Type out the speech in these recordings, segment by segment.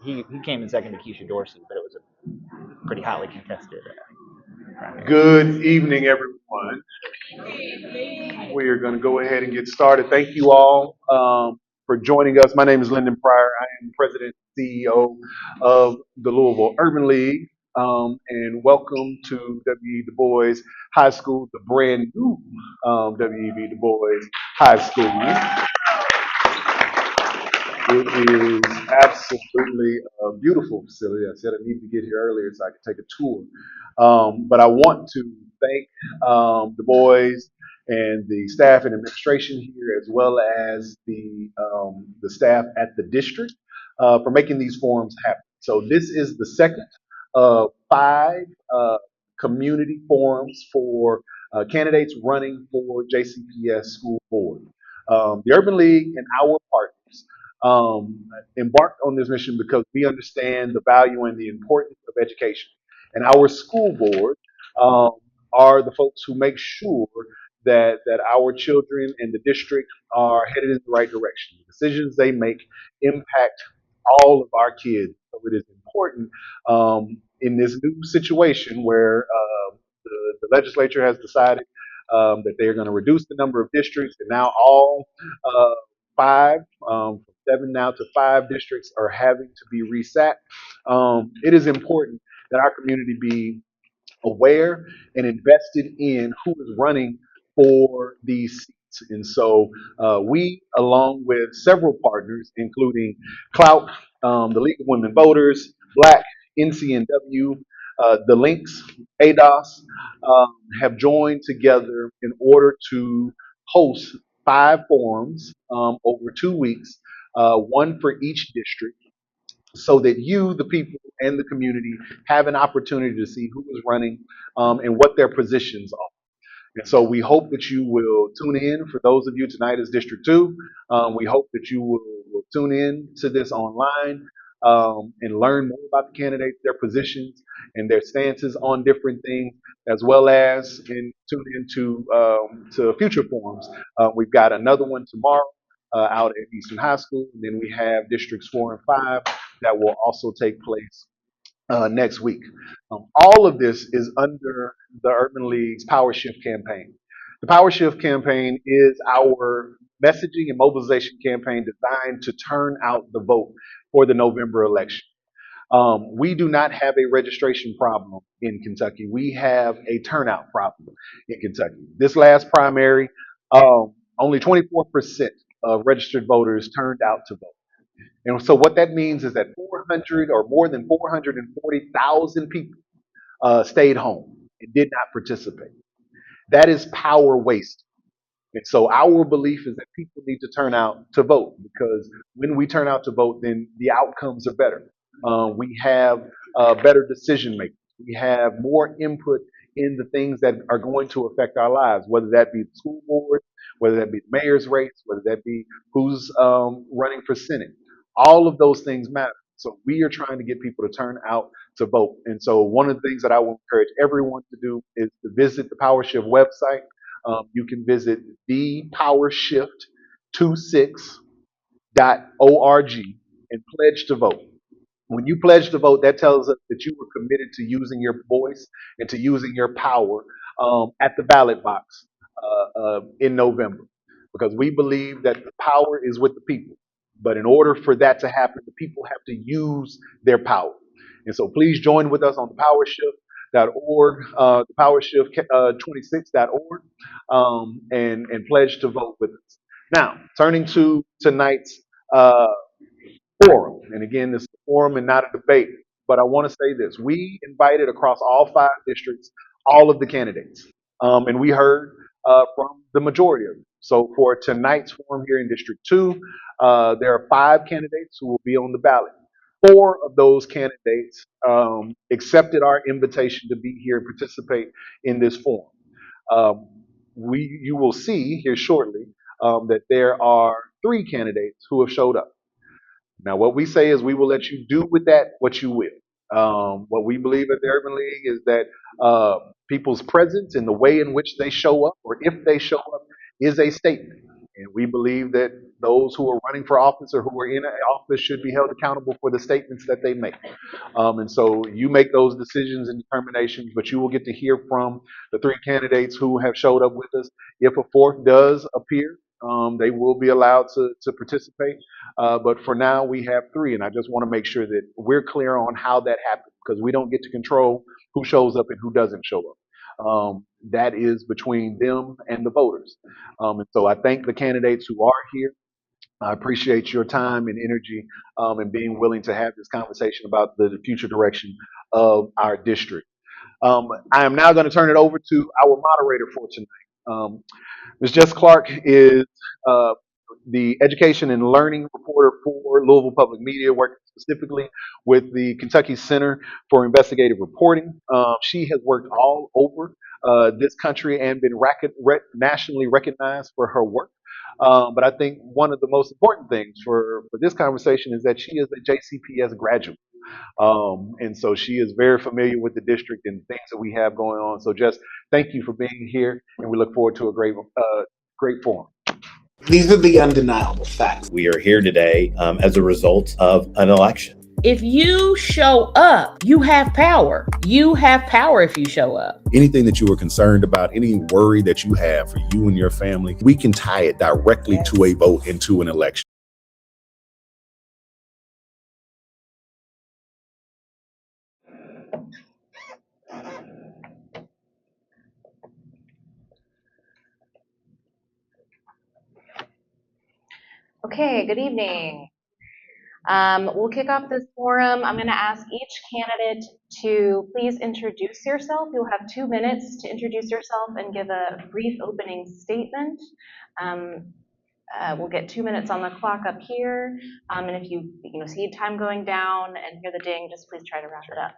he came in second to Keisha Dorsey, but it was a pretty hotly contested primary. Good evening, everyone. We are going to go ahead and get started. Thank you all for joining us. My name is Lyndon Pryor. I am President and CEO of the Louisville Urban League. And welcome to W.E.B Du Bois High School, the brand new W.E.B Du Bois High School. It is absolutely a beautiful facility. I said I needed to get here earlier so I could take a tour. But I want to thank the boys and the staff and administration here, as well as the staff at the district for making these forums happen. So this is the second of five community forums for candidates running for JCPS school board. The Urban League and our partners embarked on this mission because we understand the value and the importance of education. And our school board um, are the folks who make sure that our children and the district are headed in the right direction. The decisions they make impact all of our kids. So it is important in this new situation where the legislature has decided that they are going to reduce the number of districts, and now all uh, five, from seven now to five districts are having to be resat. It is important that our community be aware and invested in who is running for these seats. And so we, along with several partners, including Clout, the League of Women Voters, Black, NCNW, the Links, ADOS, have joined together in order to host five forums over 2 weeks, one for each district, so that you, the people, and the community have an opportunity to see who is running and what their positions are. And so we hope that you will tune in. For those of you, tonight is District 2. We hope that you will tune in to this online and learn more about the candidates, their positions, and their stances on different things, as well as tune into to future forums. We've got another one tomorrow out at Eastern High School, and then we have Districts 4 and 5 that will also take place next week. All of this is under the Urban League's Power Shift campaign. The Power Shift campaign is our messaging and mobilization campaign designed to turn out the vote for the November election. We do not have a registration problem in Kentucky. We have a turnout problem in Kentucky. This last primary, only 24% of registered voters turned out to vote. And so what that means is that 400 or more than 440,000 people stayed home and did not participate. That is power waste. And so our belief is that people need to turn out to vote, because when we turn out to vote, then the outcomes are better. We have better decision making. We have more input in the things that are going to affect our lives, whether that be the school board, whether that be the mayor's race, whether that be who's running for Senate. All of those things matter. So we are trying to get people to turn out to vote. And so one of the things that I will encourage everyone to do is to visit the PowerShift website. You can visit thepowershift26.org and pledge to vote. When you pledge to vote, that tells us that you were committed to using your voice and to using your power at the ballot box in November. Because we believe that the power is with the people. But in order for that to happen, the people have to use their power. And so please join with us on thepowershift.org, thepowershift26.org, and pledge to vote with us. Now, turning to tonight's uh, forum. And again, this is a forum and not a debate. But I want to say this. We invited across all five districts all of the candidates. And we heard from the majority of them. So for tonight's forum here in District 2, there are five candidates who will be on the ballot. Four of those candidates accepted our invitation to be here and participate in this forum. Um, you will see here shortly that there are three candidates who have showed up. Now, what we say is we will let you do with that what you will. What we believe at the Urban League is that people's presence and the way in which they show up, or if they show up, is a statement. And we believe that those who are running for office or who are in office should be held accountable for the statements that they make. And so you make those decisions and determinations, but you will get to hear from the three candidates who have showed up with us. If a fourth does appear, they will be allowed to participate. But for now, we have three, and I just want to make sure that we're clear on how that happens, because we don't get to control who shows up and who doesn't show up. That is between them and the voters. And so I thank the candidates who are here. I appreciate your time and energy, and being willing to have this conversation about the future direction of our district. I am now going to turn it over to our moderator for tonight. Ms. Jess Clark is uh, the education and learning reporter for Louisville Public Media, working specifically with the Kentucky Center for Investigative Reporting. She has worked all over this country and been nationally recognized for her work. But I think one of the most important things for this conversation is that she is a JCPS graduate. And so she is very familiar with the district and things that we have going on. So Jess, thank you for being here, and we look forward to a great forum. These are the undeniable facts. We are here today as a result of an election. If you show up, you have power. You have power if you show up. Anything that you were concerned about, any worry that you have for you and your family, we can tie it directly to a vote into an election. Okay, good evening. We'll kick off this forum. I'm going to ask each candidate to please introduce yourself. You'll have 2 minutes to introduce yourself and give a brief opening statement. We'll get 2 minutes on the clock up here. And if you see time going down and hear the ding, just please try to wrap it up.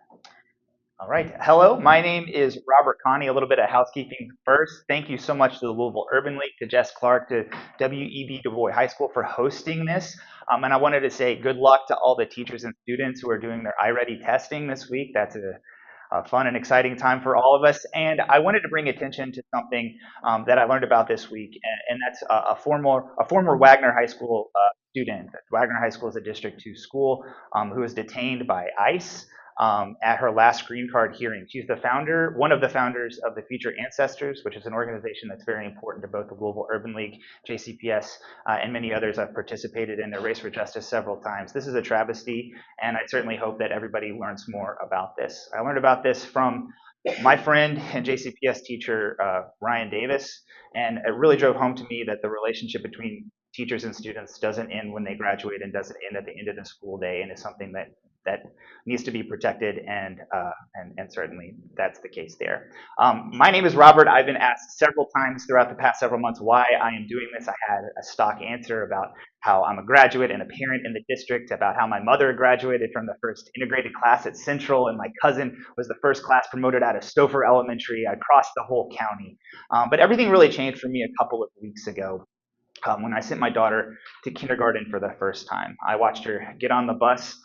All right. Hello, my name is Robert Kahne. A little bit of housekeeping first. Thank you so much to the Louisville Urban League, to Jess Clark, to W.E.B. DuBois High School for hosting this. And I wanted to say good luck to all the teachers and students who are doing their iReady testing this week. That's a fun and exciting time for all of us. And I wanted to bring attention to something that I learned about this week, and that's a former Wagner High School student. Wagner High School is a District 2 school who was detained by ICE at her last green card hearing. She's one of the founders of the Future Ancestors, which is an organization that's very important to both the Louisville Urban League, JCPS, and many others. I've participated in their race for justice several times. This is a travesty, and I certainly hope that everybody learns more about this. I learned about this from my friend and JCPS teacher, Ryan Davis, and it really drove home to me that the relationship between teachers and students doesn't end when they graduate and doesn't end at the end of the school day, and is something that needs to be protected, and certainly that's the case there. My name is Robert. I've been asked several times throughout the past several months why I am doing this. I had a stock answer about how I'm a graduate and a parent in the district, about how my mother graduated from the first integrated class at Central, and my cousin was the first class promoted out of Stouffer Elementary. I crossed the whole county. But everything really changed for me a couple of weeks ago. When I sent my daughter to kindergarten for the first time. I watched her get on the bus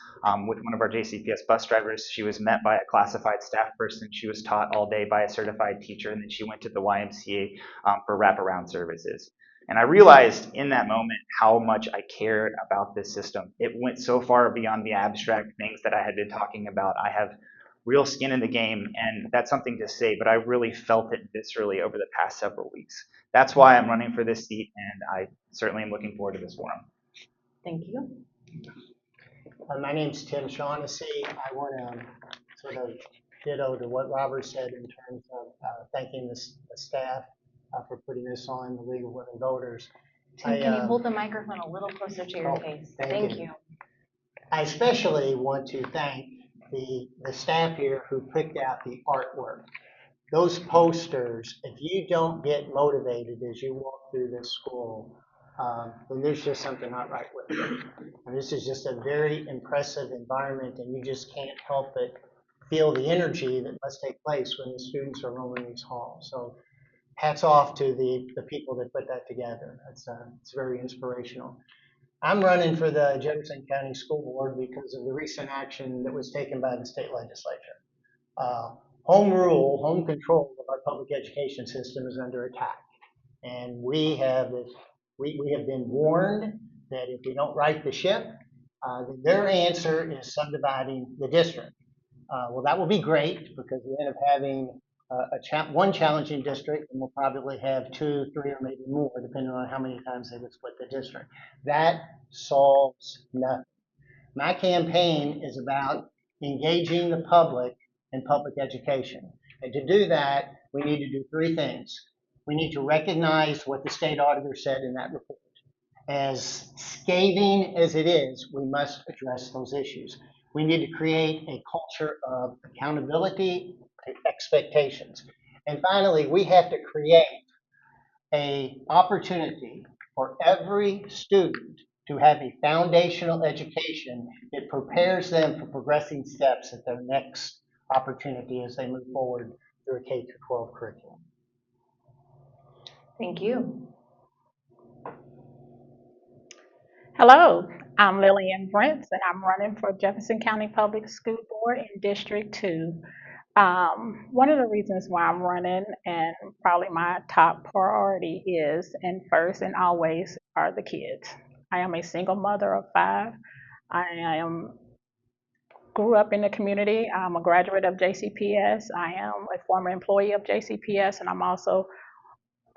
with one of our JCPS bus drivers. She was met by a classified staff person. She was taught all day by a certified teacher, and then she went to the YMCA for wraparound services. And I realized in that moment how much I cared about this system. It went so far beyond the abstract things that I had been talking about. I have real skin in the game, and that's something to say, but I really felt it viscerally over the past several weeks. That's why I'm running for this seat, and I certainly am looking forward to this forum. Thank you. My name's Tim Shaughnessy. I want to sort of ditto to what Robert said in terms of thanking the staff for putting this on, the League of Women Voters. Tim, can you hold the microphone a little closer to your face? Thank you. I especially want to thank the staff here who picked out the artwork. Those posters, if you don't get motivated as you walk through this school, then there's just something not right with it. And this is just a very impressive environment, and you just can't help but feel the energy that must take place when the students are roaming these halls. So hats off to the people that put that together. It's very inspirational. I'm running for the Jefferson County School Board because of the recent action that was taken by the state legislature. Home rule, home control of our public education system is under attack. And we have been warned that if we don't right the ship, then their answer is subdividing the district. Well, that will be great because we end up having one challenging district, and we'll probably have 2, 3, or maybe more, depending on how many times they would split the district. That solves nothing. My campaign is about engaging the public in public education. And to do that, we need to do 3 things. We need to recognize what the state auditor said in that report. As scathing as it is, we must address those issues. We need to create a culture of accountability and expectations. And finally, we have to create an opportunity for every student to have a foundational education that prepares them for progressing steps at their next opportunity as they move forward through a K-12 curriculum. Thank you. Hello, I'm Lillian Brents, and I'm running for Jefferson County Public School Board in District 2. One of the reasons why I'm running, and probably my top priority is, and first and always, are the kids. I am a single mother of 5. Grew up in the community. I'm a graduate of JCPS. I am a former employee of JCPS, and I'm also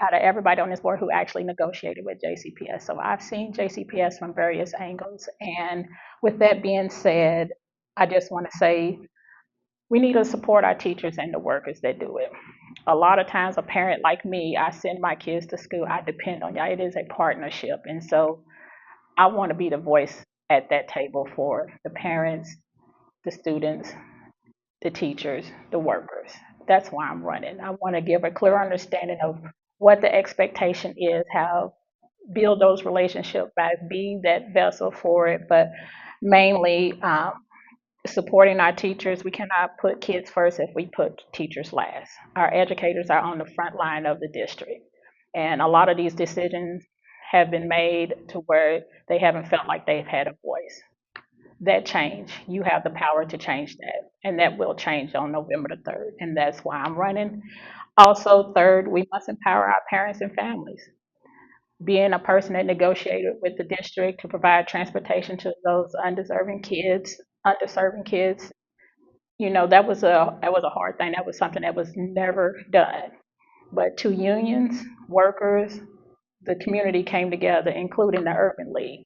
out of everybody on this board who actually negotiated with JCPS. So I've seen JCPS from various angles. And with that being said, I just want to say we need to support our teachers and the workers that do it. A lot of times, a parent like me, I send my kids to school, I depend on y'all. It is a partnership. And so I want to be the voice at that table for the parents, the students, the teachers, the workers. That's why I'm running. I want to give a clear understanding of what the expectation is, how build those relationships back, be that vessel for it, but mainly supporting our teachers. We cannot put kids first if we put teachers last. Our educators are on the front line of the district, and a lot of these decisions have been made to where they haven't felt like they've had a voice. That change, you have the power to change that, and that will change on November the 3rd, and that's why I'm running. Also, third, we must empower our parents and families. Being a person that negotiated with the district to provide transportation to those underserving kids, that was a hard thing. That was something that was never done. But 2 unions, workers, the community came together, including the Urban League,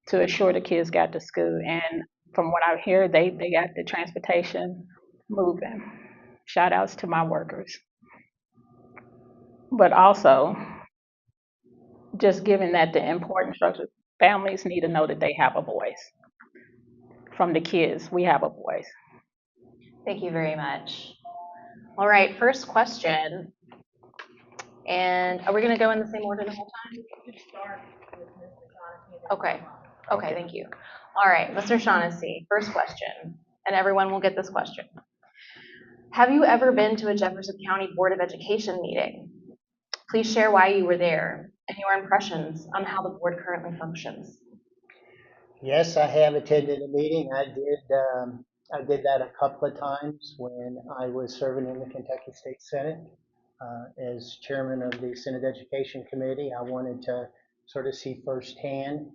to assure the kids got to school. And from what I hear, they got the transportation moving. Shout outs to my workers. But also, just given that the important structure, families need to know that they have a voice. From the kids, we have a voice. Thank you very much. All right, first question. And are we going to go in the same order the whole time? Okay, thank you. All right, Mr. Shaughnessy, first question, and everyone will get this question. Have you ever been to a Jefferson County Board of Education meeting? Please share why you were there and your impressions on how the board currently functions. Yes, I have attended a meeting. I did that a couple of times when I was serving in the Kentucky State Senate. As chairman of the Senate Education Committee, I wanted to sort of see firsthand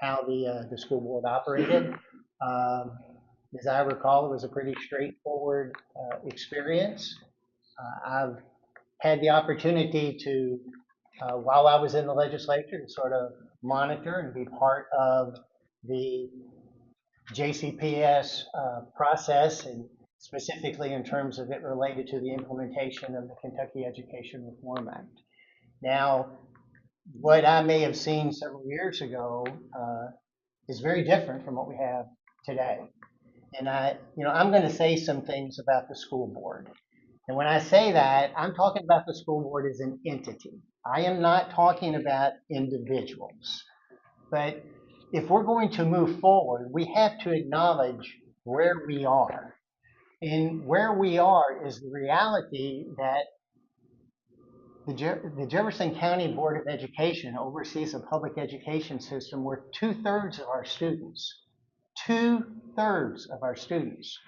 how the school board operated. As I recall, it was a pretty straightforward experience. I've had the opportunity to, while I was in the legislature, to sort of monitor and be part of the JCPS process, and specifically in terms of it related to the implementation of the Kentucky Education Reform Act. Now, what I may have seen several years ago is very different from what we have today. And I'm going to say some things about the school board. And when I say that, I'm talking about the school board as an entity. I am not talking about individuals. But if we're going to move forward, we have to acknowledge where we are. And where we are is the reality that the Jefferson County Board of Education oversees a public education system where 2/3 of our students, 2/3 of our students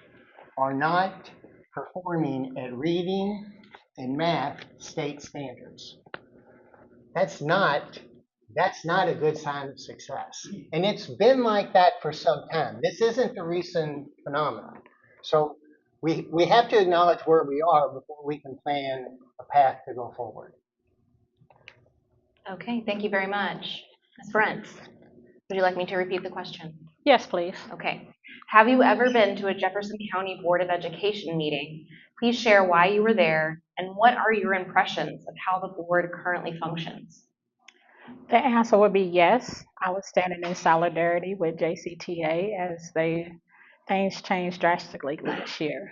are not performing at reading and math state standards. That's not that's not a good sign of success. And it's been like that for some time. This isn't the recent phenomenon. So we have to acknowledge where we are before we can plan a path to go forward. Okay, thank you very much. Ms. Brents, would you like me to repeat the question? Yes, please. Okay. Have you ever been to a Jefferson County Board of Education meeting? Please share why you were there and what are your impressions of how the board currently functions? The answer would be yes. I was standing in solidarity with JCTA as things changed drastically last year.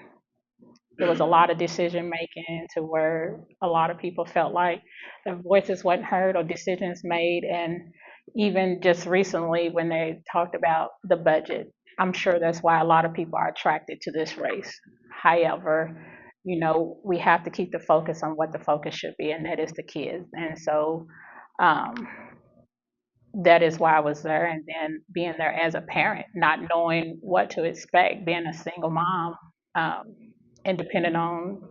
There was a lot of decision making to where a lot of people felt like their voices wasn't heard or decisions made. And even just recently when they talked about the budget, I'm sure that's why a lot of people are attracted to this race. However, we have to keep the focus on what the focus should be, and that is the kids. And so um, that is why I was there. And then being there as a parent, not knowing what to expect, being a single mom, um, and depending on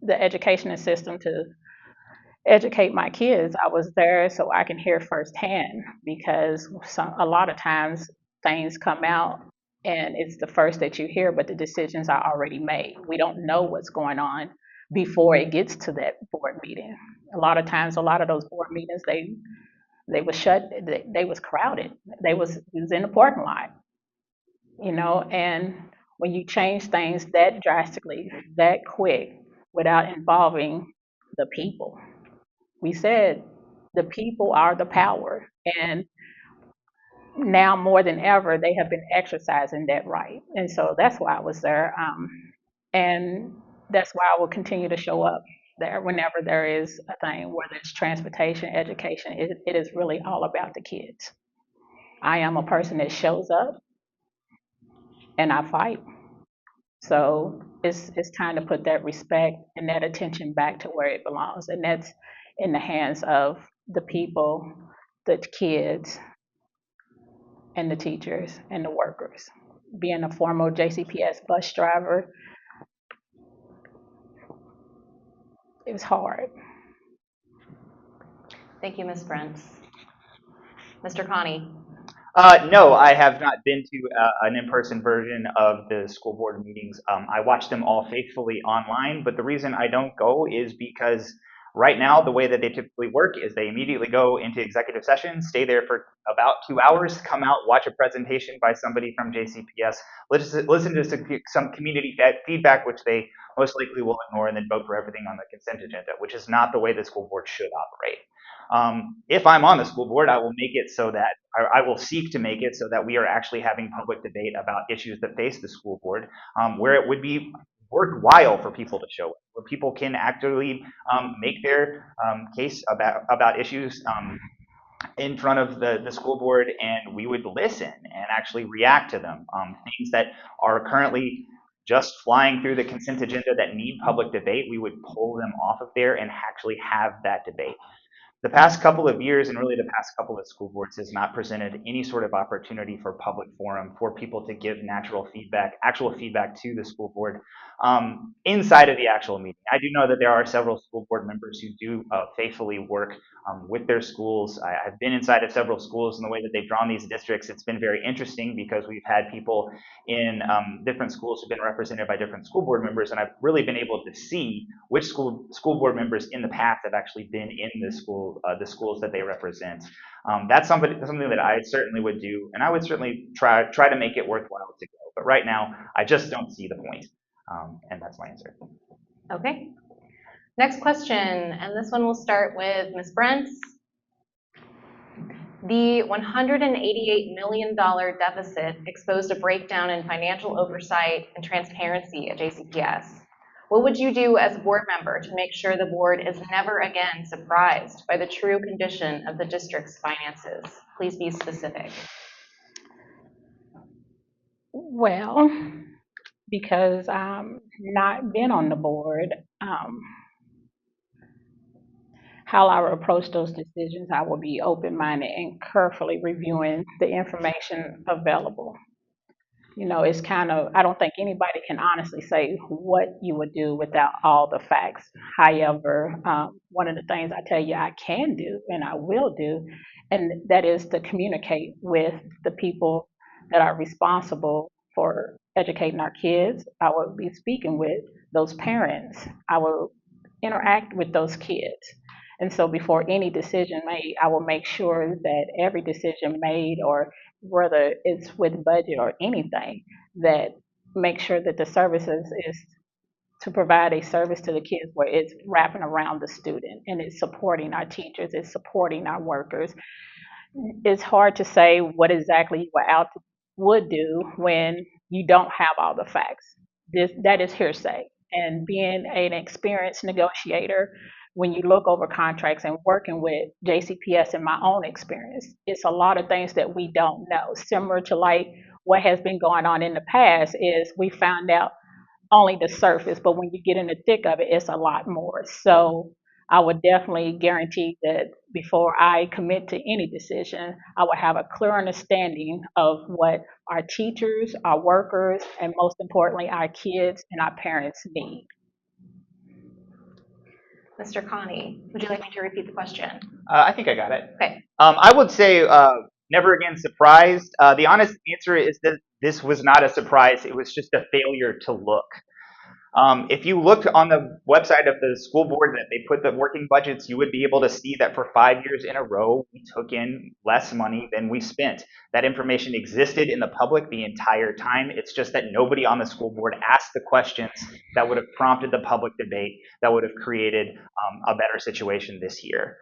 the educational system to educate my kids, I was there so I can hear firsthand because a lot of times things come out and it's the first that you hear, but the decisions are already made. We don't know what's going on before it gets to that board meeting. A lot of times, a lot of those board meetings, they was shut, they was crowded. It was in the parking lot, and when you change things that drastically, that quick, without involving the people, we said the people are the power, and now more than ever, they have been exercising that right, and so that's why I was there, and that's why I will continue to show up there whenever there is a thing, whether it's transportation, education. It is really all about the kids. I am a person that shows up and I fight. So it's time to put that respect and that attention back to where it belongs, and that's in the hands of the people, the kids, and the teachers and the workers. Being a former JCPS bus driver, it was hard. Thank you, Ms. Brents. Mr. Kahne. No, I have not been to an in-person version of the school board meetings. I watch them all faithfully online, but the reason I don't go is because right now the way that they typically work is they immediately go into executive session, stay there for about 2 hours, come out, watch a presentation by somebody from JCPS, listen to some community feedback, which they most likely will ignore, and then vote for everything on the consent agenda, which is not the way the school board should operate. If I'm on the school board, I will make it so that I will seek to make it so that we are actually having public debate about issues that face the school board, where it would be worthwhile for people to show up, where people can actually make their case about issues in front of the school board, and we would listen and actually react to them. Things that are currently just flying through the consent agenda that need public debate, we would pull them off of there and actually have that debate. The past couple of years, and really the past couple of school boards, has not presented any sort of opportunity for public forum for people to give actual feedback to the school board inside of the actual meeting. I do know that there are several school board members who do faithfully work with their schools. I've been inside of several schools, and the way that they've drawn these districts, it's been very interesting because we've had people in different schools who've been represented by different school board members, and I've really been able to see which school board members in the past have actually been in the schools that they represent. That's something that I certainly would do, and I would certainly try to make it worthwhile to go. But right now, I just don't see the point, and that's my answer. Okay. Next question, and this one will start with Ms. Brents. The $188 million deficit exposed a breakdown in financial oversight and transparency at JCPS. What would you do as a board member to make sure the board is never again surprised by the true condition of the district's finances? Please be specific. Well, because I'm not been on the board, how I will approach those decisions, I will be open-minded and carefully reviewing the information available. it's kind of, I don't think anybody can honestly say what you would do without all the facts. However, one of the things I tell you I can do and I will do, and that is to communicate with the people that are responsible for educating our kids. I will be speaking with those parents. I will interact with those kids. And so before any decision made, I will make sure that every decision made, or whether it's with budget or anything, that make sure that the services is to provide a service to the kids where it's wrapping around the student and it's supporting our teachers, it's supporting our workers. It's hard to say what exactly you would do when you don't have all the facts. That is hearsay. And being an experienced negotiator, when you look over contracts and working with JCPS in my own experience, it's a lot of things that we don't know. Similar to like what has been going on in the past is we found out only the surface, but when you get in the thick of it, it's a lot more. So I would definitely guarantee that before I commit to any decision, I would have a clear understanding of what our teachers, our workers, and most importantly, our kids and our parents need. Mr. Kahne, would you like me to repeat the question? I think I got it. Okay. I would say never again surprised. The honest answer is that this was not a surprise. It was just a failure to look. If you looked on the website of the school board that they put the working budgets, you would be able to see that for 5 years in a row, we took in less money than we spent. That information existed in the public the entire time. It's just that nobody on the school board asked the questions that would have prompted the public debate that would have created a better situation this year.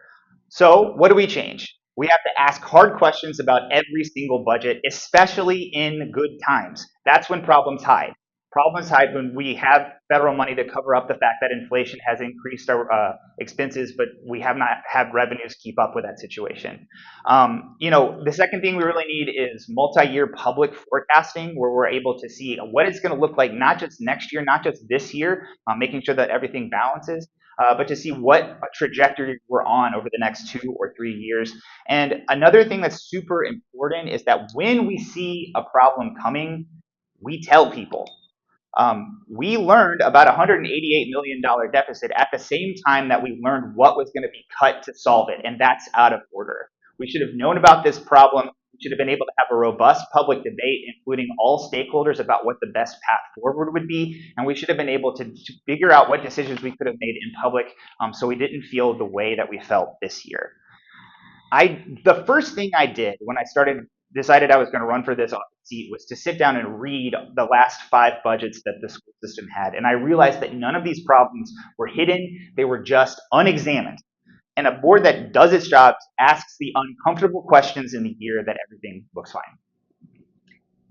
So what do we change? We have to ask hard questions about every single budget, especially in good times. That's when problems hide. Problems hide when we have federal money to cover up the fact that inflation has increased our expenses, but we have not had revenues keep up with that situation. The second thing we really need is multi-year public forecasting, where we're able to see what it's going to look like, not just next year, not just this year, making sure that everything balances, but to see what trajectory we're on over the next 2 or 3 years. And another thing that's super important is that when we see a problem coming, we tell people. We learned about $188 million deficit at the same time that we learned what was going to be cut to solve it, and that's out of order. We should have known about this problem. We should have been able to have a robust public debate, including all stakeholders, about what the best path forward would be, and we should have been able to figure out what decisions we could have made in public, so we didn't feel the way that we felt this year. The first thing I did when I decided I was going to run for this seat was to sit down and read the last 5 budgets that the school system had. And I realized that none of these problems were hidden. They were just unexamined. And a board that does its job asks the uncomfortable questions in the year that everything looks fine.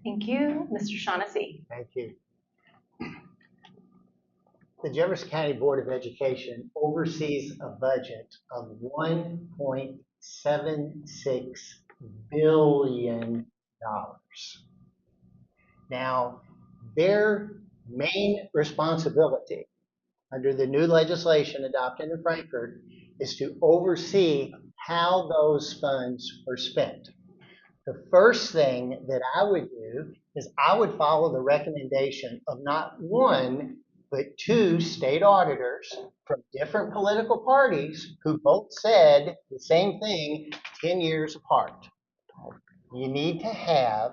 Thank you. Mr. Shaughnessy. Thank you. The Jefferson County Board of Education oversees a budget of $1.76 billion. Now, their main responsibility under the new legislation adopted in Frankfurt is to oversee how those funds are spent. The first thing that I would do is I would follow the recommendation of not one, but 2 state auditors from different political parties who both said the same thing 10 years apart. You need to have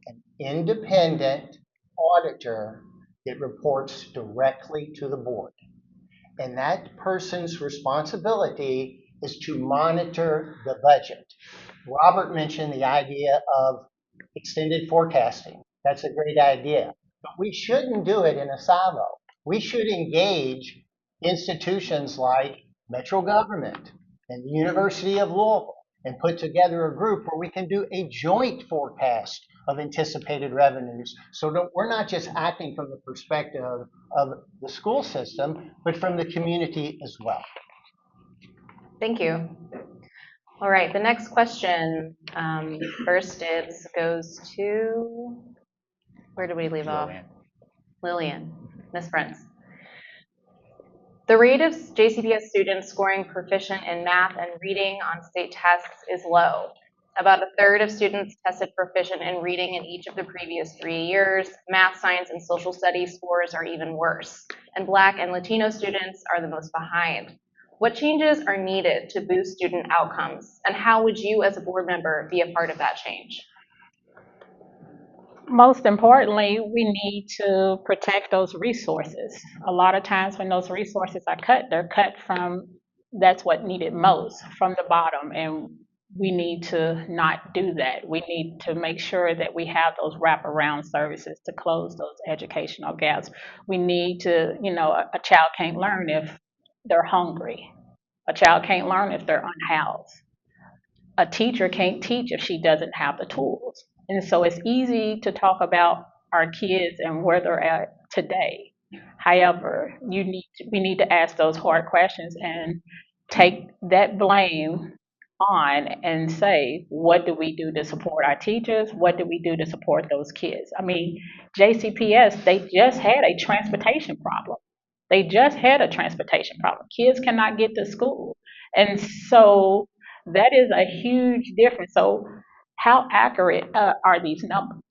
an independent auditor that reports directly to the board. And that person's responsibility is to monitor the budget. Robert mentioned the idea of extended forecasting. That's a great idea. But we shouldn't do it in a silo. We should engage institutions like Metro Government and the University of Louisville and put together a group where we can do a joint forecast of anticipated revenues, so that we're not just acting from the perspective of the school system, but from the community as well. Thank you. All right, the next question, first dibs goes to, where do we leave off? Lillian. Ms. Brents. The rate of JCPS students scoring proficient in math and reading on state tests is low. About a third of students tested proficient in reading in each of the previous 3 years. Math, science, and social studies scores are even worse. And Black and Latino students are the most behind. What changes are needed to boost student outcomes? And how would you as a board member be a part of that change? Most importantly, we need to protect those resources. A lot of times when those resources are cut, they're cut from that's what needed most, from the bottom. And we need to not do that. We need to make sure that we have those wraparound services to close those educational gaps. We need to, a child can't learn if they're hungry. A child can't learn if they're unhoused. A teacher can't teach if she doesn't have the tools. And so it's easy to talk about our kids and where they're at today. However, we need to ask those hard questions and take that blame on and say, what do we do to support our teachers? What do we do to support those kids? I mean, JCPS, they just had a transportation problem. They just had a transportation problem. Kids cannot get to school. And so that is a huge difference. So, how accurate are these numbers?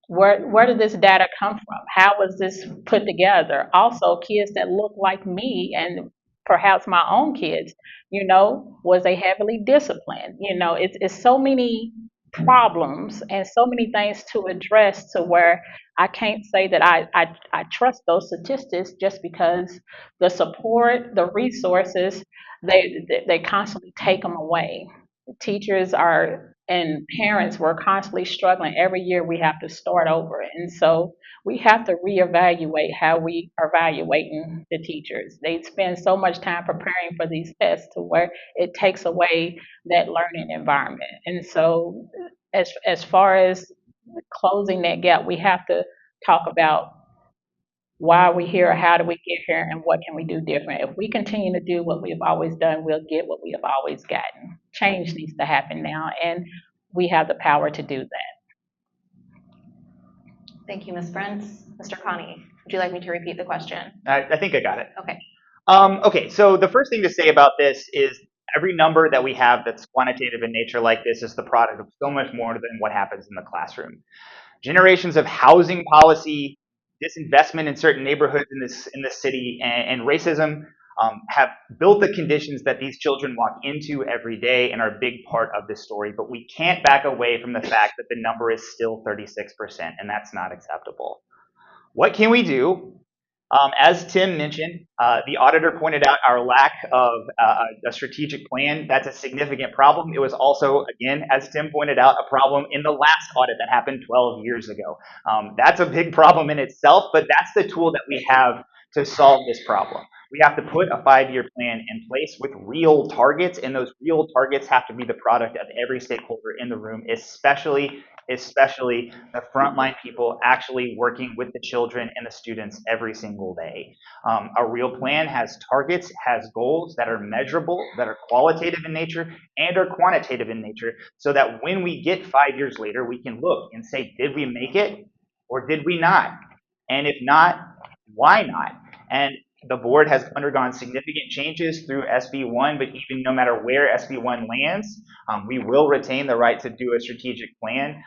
Where did this data come from? How was this put together? Also, kids that look like me and perhaps my own kids, was they heavily disciplined? It's so many problems and so many things to address to where I can't say that I trust those statistics just because the support, the resources, they constantly take them away. Teachers are and parents were constantly struggling. Every year we have to start over. And so we have to reevaluate how we are evaluating the teachers. They spend so much time preparing for these tests to where it takes away that learning environment. And so as far as closing that gap, we have to talk about why are we here, how do we get here, and what can we do different. If we continue to do what we have always done, we'll get what we have always gotten. Change needs to happen now, and we have the power to do that. Thank you, Ms. Brents. Mr. Kahne, would you like me to repeat the question? I think I got it. Okay. Okay, so the first thing to say about this is every number that we have that's quantitative in nature like this is the product of so much more than what happens in the classroom. Generations of housing policy, disinvestment in certain neighborhoods in this city, and racism have built the conditions that these children walk into every day and are a big part of this story. But we can't back away from the fact that the number is still 36%, and that's not acceptable. What can we do? As Tim mentioned, the auditor pointed out our lack of a strategic plan. That's a significant problem. It was also, again, as Tim pointed out, a problem in the last audit that happened 12 years ago. That's a big problem in itself, but that's the tool that we have to solve this problem. We have to put a 5-year plan in place with real targets, and those real targets have to be the product of every stakeholder in the room, especially the frontline people actually working with the children and the students every single day. A real plan has targets, has goals that are measurable, that are qualitative in nature, and are quantitative in nature, so that when we get 5 years later, we can look and say, did we make it or did we not? And if not, why not? And the board has undergone significant changes through SB1, but even no matter where SB1 lands, we will retain the right to do a strategic plan.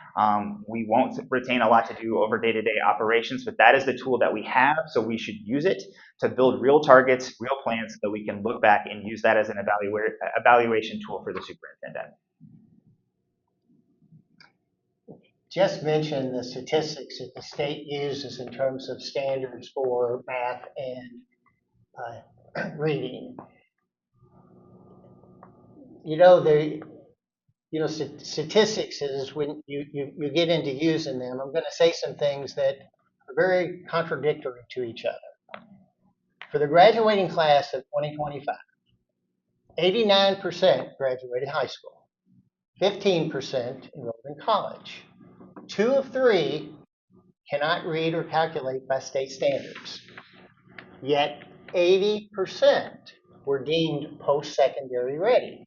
We won't retain a lot to do over day-to-day operations, but that is the tool that we have, so we should use it to build real targets, real plans, so that we can look back and use that as an evaluation tool for the superintendent. Just mention the statistics that the state uses in terms of standards for math and reading. Statistics is when you get into using them. I'm going to say some things that are very contradictory to each other. For the graduating class of 2025, 89% graduated high school, 15% enrolled in college. 2 of 3 cannot read or calculate by state standards. Yet 80% were deemed post-secondary ready,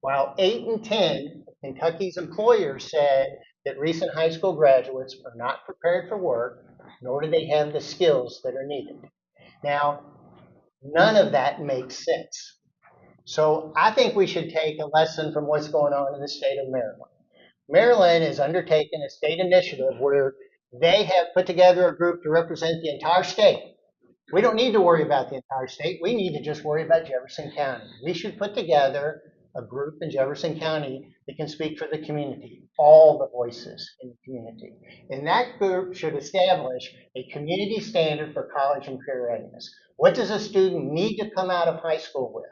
while 8 in 10 of Kentucky's employers said that recent high school graduates are not prepared for work, nor do they have the skills that are needed. Now, none of that makes sense. So I think we should take a lesson from what's going on in the state of Maryland. Maryland has undertaken a state initiative where they have put together a group to represent the entire state. We don't need to worry about the entire state. We need to just worry about Jefferson County. We should put together a group in Jefferson County that can speak for the community, all the voices in the community. And that group should establish a community standard for college and career readiness. What does a student need to come out of high school with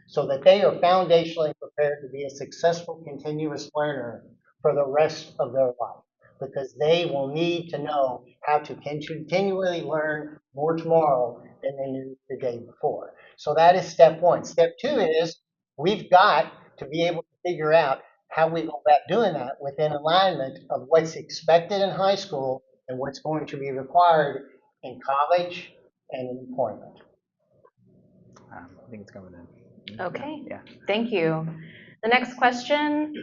so that they are foundationally prepared to be a successful continuous learner for the rest of their life? Because they will need to know how to continually learn more tomorrow than they knew the day before. So that is step one. Step two is we've got to be able to figure out how we go about doing that within alignment of what's expected in high school and what's going to be required in college and in employment. I think it's coming in. Okay, Yeah. thank you. The next question.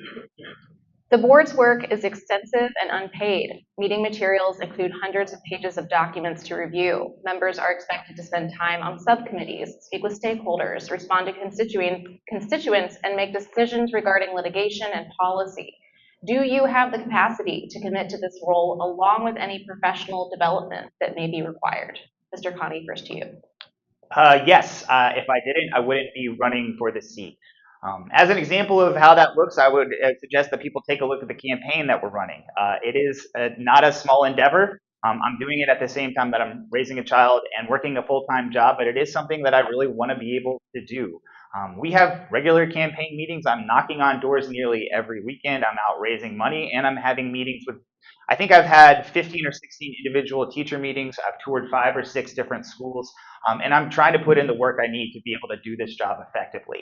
The board's work is extensive and unpaid. Meeting materials include hundreds of pages of documents to review. Members are expected to spend time on subcommittees, speak with stakeholders, respond to constituents, and make decisions regarding litigation and policy. Do you have the capacity to commit to this role along with any professional development that may be required? Mr. Kahne, first to you. Yes, if I didn't, I wouldn't be running for the seat. As an example of how that looks, I would suggest that people take a look at the campaign that we're running. It is not a small endeavor. I'm doing it at the same time that I'm raising a child and working a full-time job, but it is something that I really want to be able to do. We have regular campaign meetings. I'm knocking on doors nearly every weekend. I'm out raising money, and I'm having meetings with, I think I've had 15 or 16 individual teacher meetings. I've toured 5 or 6 different schools, and I'm trying to put in the work I need to be able to do this job effectively.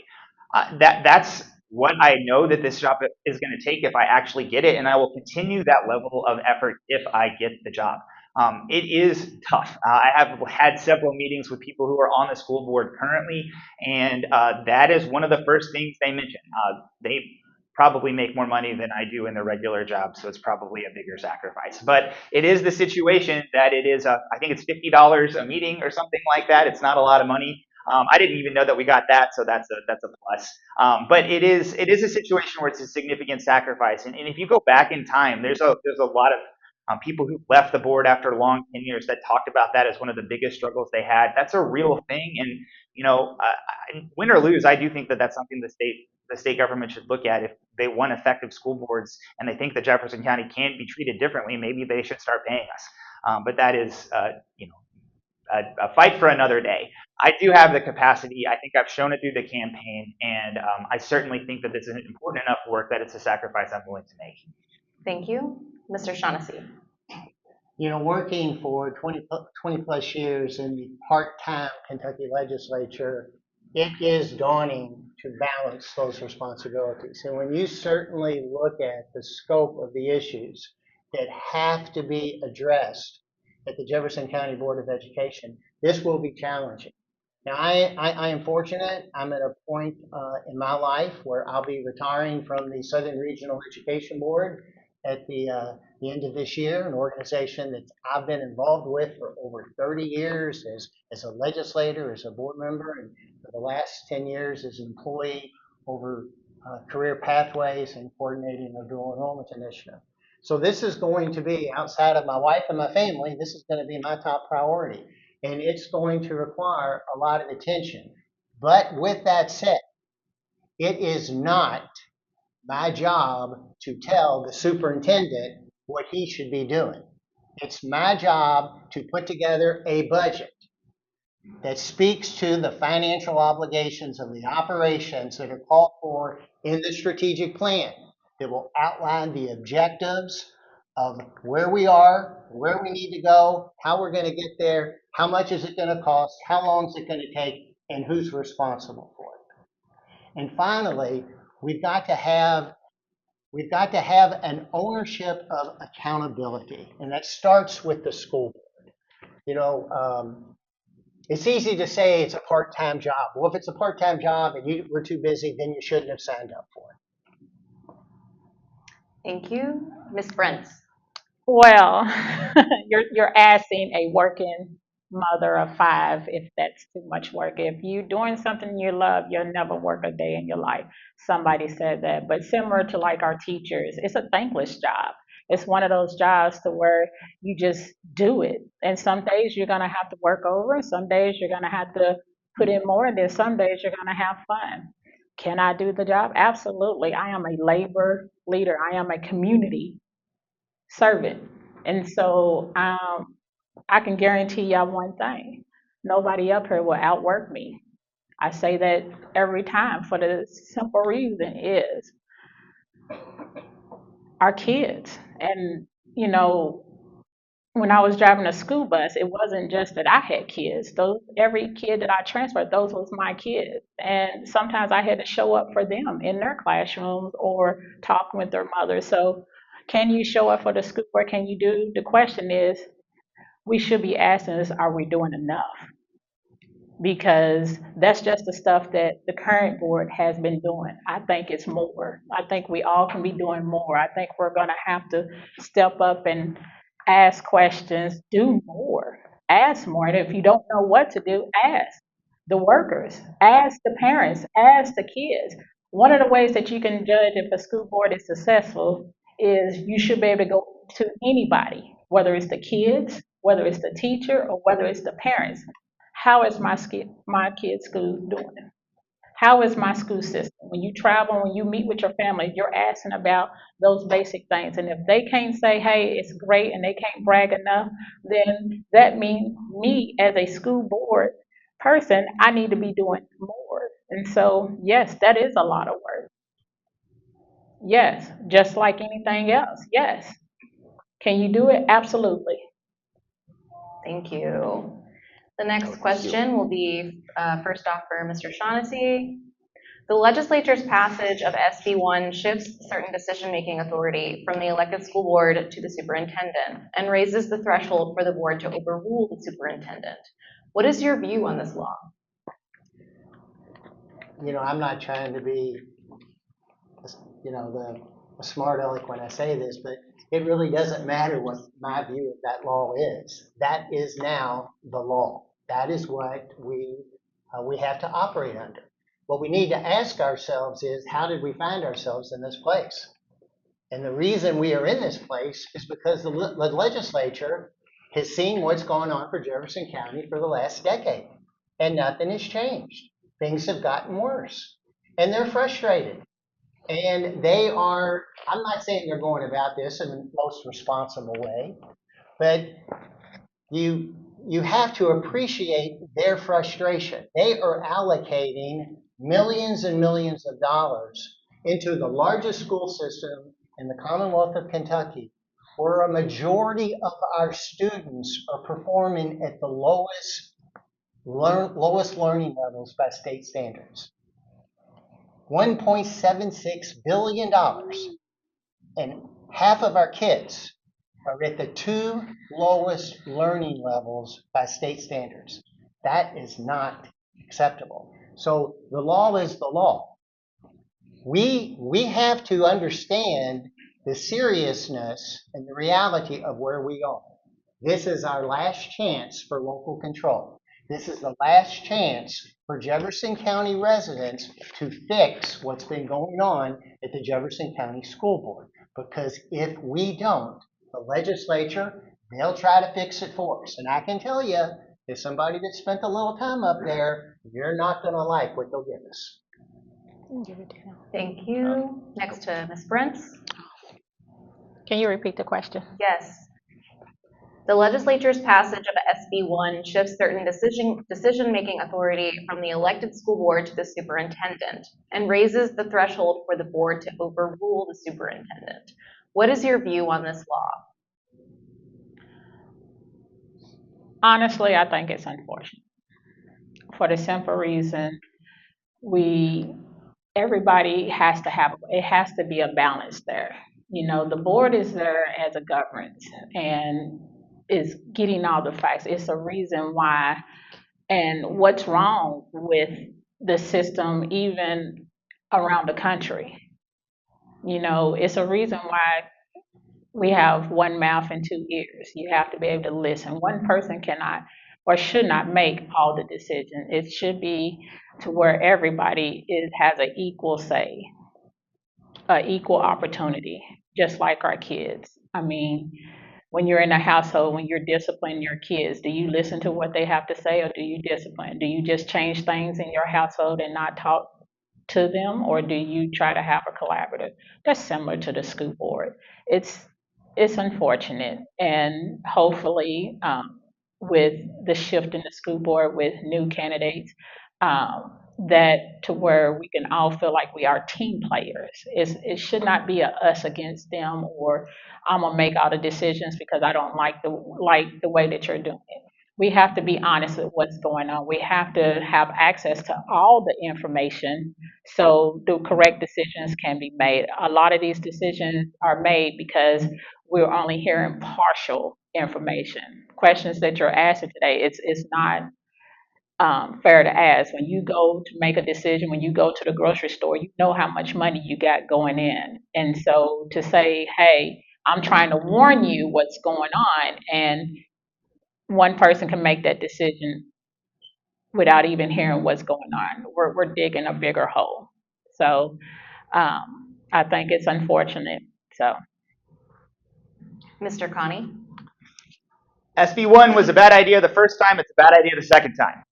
That's what I know that this job is going to take if I actually get it, and I will continue that level of effort if I get the job. It is tough. I have had several meetings with people who are on the school board currently, and that is one of the first things they mention. They probably make more money than I do in their regular job, so it's probably a bigger sacrifice. But it is the situation that it is, I think it's $50 a meeting or something like that. It's not a lot of money. I didn't even know that we got that, so that's a plus. But it is a situation where it's a significant sacrifice. And if you go back in time, there's a lot of people who left the board after long tenures that talked about that as one of the biggest struggles they had. That's a real thing, and win or lose, I do think that that's something the state government should look at. If they want effective school boards and they think that Jefferson County can be treated differently, maybe they should start paying us. But that is, a fight for another day. I do have the capacity. I think I've shown it through the campaign, and I certainly think that this is important enough work that it's a sacrifice I'm willing to make. Thank you. Mr. Shaughnessy. Working for 20 plus years in the part-time Kentucky legislature, it is daunting to balance those responsibilities. And when you certainly look at the scope of the issues that have to be addressed at the Jefferson County Board of Education, this will be challenging. Now, I am fortunate. I'm at a point in my life where I'll be retiring from the Southern Regional Education Board at the end of this year, an organization that I've been involved with for over 30 years as a legislator, as a board member, and for the last 10 years as an employee over career pathways and coordinating a dual enrollment initiative. So this is going to be, outside of my wife and my family, this is going to be my top priority. And it's going to require a lot of attention. But with that said, it is not my job to tell the superintendent what he should be doing. It's my job to put together a budget that speaks to the financial obligations of the operations that are called for in the strategic plan, that will outline the objectives of where we are, where we need to go, how we're going to get there, how much is it going to cost, how long is it going to take, and who's responsible for it. And finally, we've got to have an ownership of accountability, and that starts with the school board. It's easy to say it's a part-time job. Well, if it's a part-time job and you were too busy, then you shouldn't have signed up for it. Thank you. Ms. Brents. Well, you're asking a working mother of 5 if that's too much work. If you're doing something you love, you'll never work a day in your life. Somebody said that. But similar to like our teachers, it's a thankless job. It's one of those jobs to where you just do it. And some days you're gonna have to work over, and some days you're gonna have to put in more, and then some days you're gonna have fun. Can I do the job? Absolutely. I am a labor leader. I am a community servant. And so I can guarantee y'all one thing. Nobody up here will outwork me. I say that every time for the simple reason is our kids. And, you know, when I was driving a school bus, it wasn't just that I had kids. Those every kid that I transferred, those was my kids. And sometimes I had to show up for them in their classrooms or talking with their mothers. So can you show up for the school? What can you do? The question is, we should be asking is, are we doing enough? Because that's just the stuff that the current board has been doing. I think it's more. I think we all can be doing more. I think we're going to have to step up and ask questions, do more, ask more. And if you don't know what to do, ask the workers, ask the parents, ask the kids. One of the ways that you can judge if a school board is successful is you should be able to go to anybody, whether it's the kids, whether it's the teacher, or whether it's the parents. How is my kid's school doing? How is my school system? When you travel, when you meet with your family, you're asking about those basic things. And if they can't say, hey, it's great, and they can't brag enough, then that means me as a school board person, I need to be doing more. And so, yes, that is a lot of work. Yes, just like anything else. Yes. Can you do it? Absolutely. Thank you. The next question will be first off for Mr. Shaughnessy. The legislature's passage of SB1 shifts certain decision-making authority from the elected school board to the superintendent and raises the threshold for the board to overrule the superintendent. What is your view on this law? You know, I'm not trying to be, you know, the smart aleck when I say this, but it really doesn't matter what my view of that law is. That is now the law. That is what we have to operate under. What we need to ask ourselves is, how did we find ourselves in this place? And the reason we are in this place is because the legislature has seen what's going on for Jefferson County for the last decade, and nothing has changed. Things have gotten worse, and they're frustrated. And they are, I'm not saying they're going about this in the most responsible way, but you have to appreciate their frustration. They are allocating millions and millions of dollars into the largest school system in the Commonwealth of Kentucky, where a majority of our students are performing at the lowest learning levels by state standards. $1.76 billion, and half of our kids are at the 2 lowest learning levels by state standards. That is not acceptable. So the law is the law. We have to understand the seriousness and the reality of where we are. This is our last chance for local control. This is the last chance for Jefferson County residents to fix what's been going on at the Jefferson County School Board. Because if we don't, the legislature, they'll try to fix it for us. And I can tell you, as somebody that spent a little time up there, you're not going to like what they'll give us. Thank you. Next to Ms. Brents. Can you repeat the question? Yes. The legislature's passage of SB1 shifts certain decision-making authority from the elected school board to the superintendent and raises the threshold for the board to overrule the superintendent. What is your view on this law? Honestly, I think it's unfortunate for the simple reason everybody has to have, it has to be a balance there. You know, the board is there as a government and is getting all the facts. It's a reason why, and what's wrong with the system even around the country. You know, it's a reason why we have one mouth and two ears. You have to be able to listen. One person cannot or should not make all the decisions. It should be to where everybody has an equal say, an equal opportunity, just like our kids. I mean, when you're in a household, when you're disciplining your kids, do you listen to what they have to say or do you discipline? Do you just change things in your household and not talk to them, or do you try to have a collaborative? That's similar to the school board. It's it's unfortunate, and hopefully, with the shift in the school board with new candidates, that to where we can all feel like we are team players. It should not be a us against them, or I'm gonna make all the decisions because I don't like the way that you're doing it. We have to be honest with what's going on. We have to have access to all the information so the correct decisions can be made. A lot of these decisions are made because we're only hearing partial information. Questions that you're asking today, it's not fair to ask. When you go to make a decision, when you go to the grocery store, you know how much money you got going in. And so to say, hey, I'm trying to warn you what's going on, and one person can make that decision without even hearing what's going on. We're digging a bigger hole. So I think it's unfortunate. So Mr. Kahne? SB1 was a bad idea the first time. It's a bad idea the second time.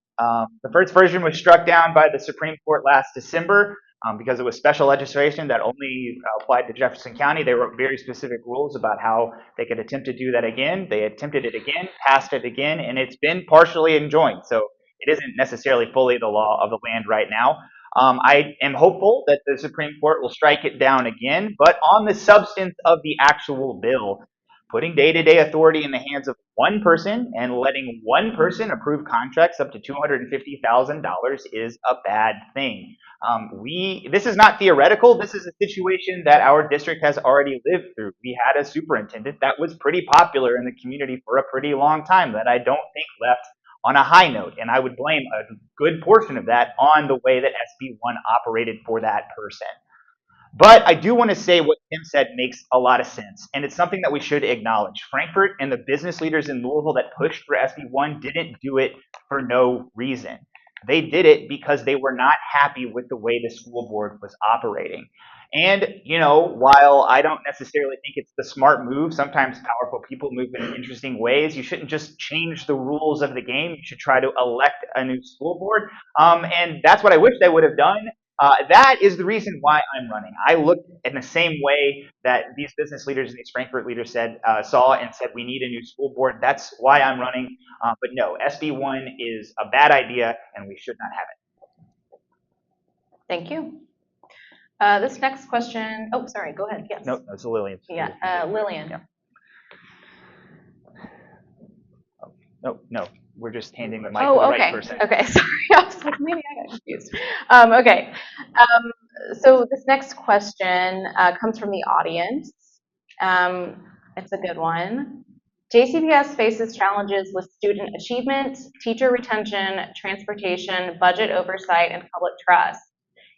The first version was struck down by the Supreme Court last December because it was special legislation that only applied to Jefferson County. They wrote very specific rules about how they could attempt to do that again. They attempted it again, passed it again, and it's been partially enjoined. So it isn't necessarily fully the law of the land right now. I am hopeful that the Supreme Court will strike it down again, but on the substance of the actual bill, putting day-to-day authority in the hands of one person and letting one person approve contracts up to $250,000 is a bad thing. This is not theoretical. This is a situation that our district has already lived through. We had a superintendent that was pretty popular in the community for a pretty long time that I don't think left on a high note, and I would blame a good portion of that on the way that SB1 operated for that person. But I do want to say what Tim said makes a lot of sense, and it's something that we should acknowledge. Frankfurt and the business leaders in Louisville that pushed for SB1 didn't do it for no reason. They did it because they were not happy with the way the school board was operating. And, while I don't necessarily think it's the smart move, sometimes powerful people move in interesting ways. You shouldn't just change the rules of the game. You should try to elect a new school board. And that's what I wish they would have done. That is the reason why I'm running. I looked in the same way that these business leaders and these Frankfurt leaders saw and said, we need a new school board. That's why I'm running. But no, SB1 is a bad idea, and we should not have it. Thank you. This next question, oh, sorry, go ahead, yes. No, it's Lillian. Yeah, Lillian. Yeah. No, we're just handing the mic to the right person. Okay, sorry, I was like, maybe I got confused. Okay, so this next question comes from the audience. It's a good one. JCPS faces challenges with student achievement, teacher retention, transportation, budget oversight, and public trust.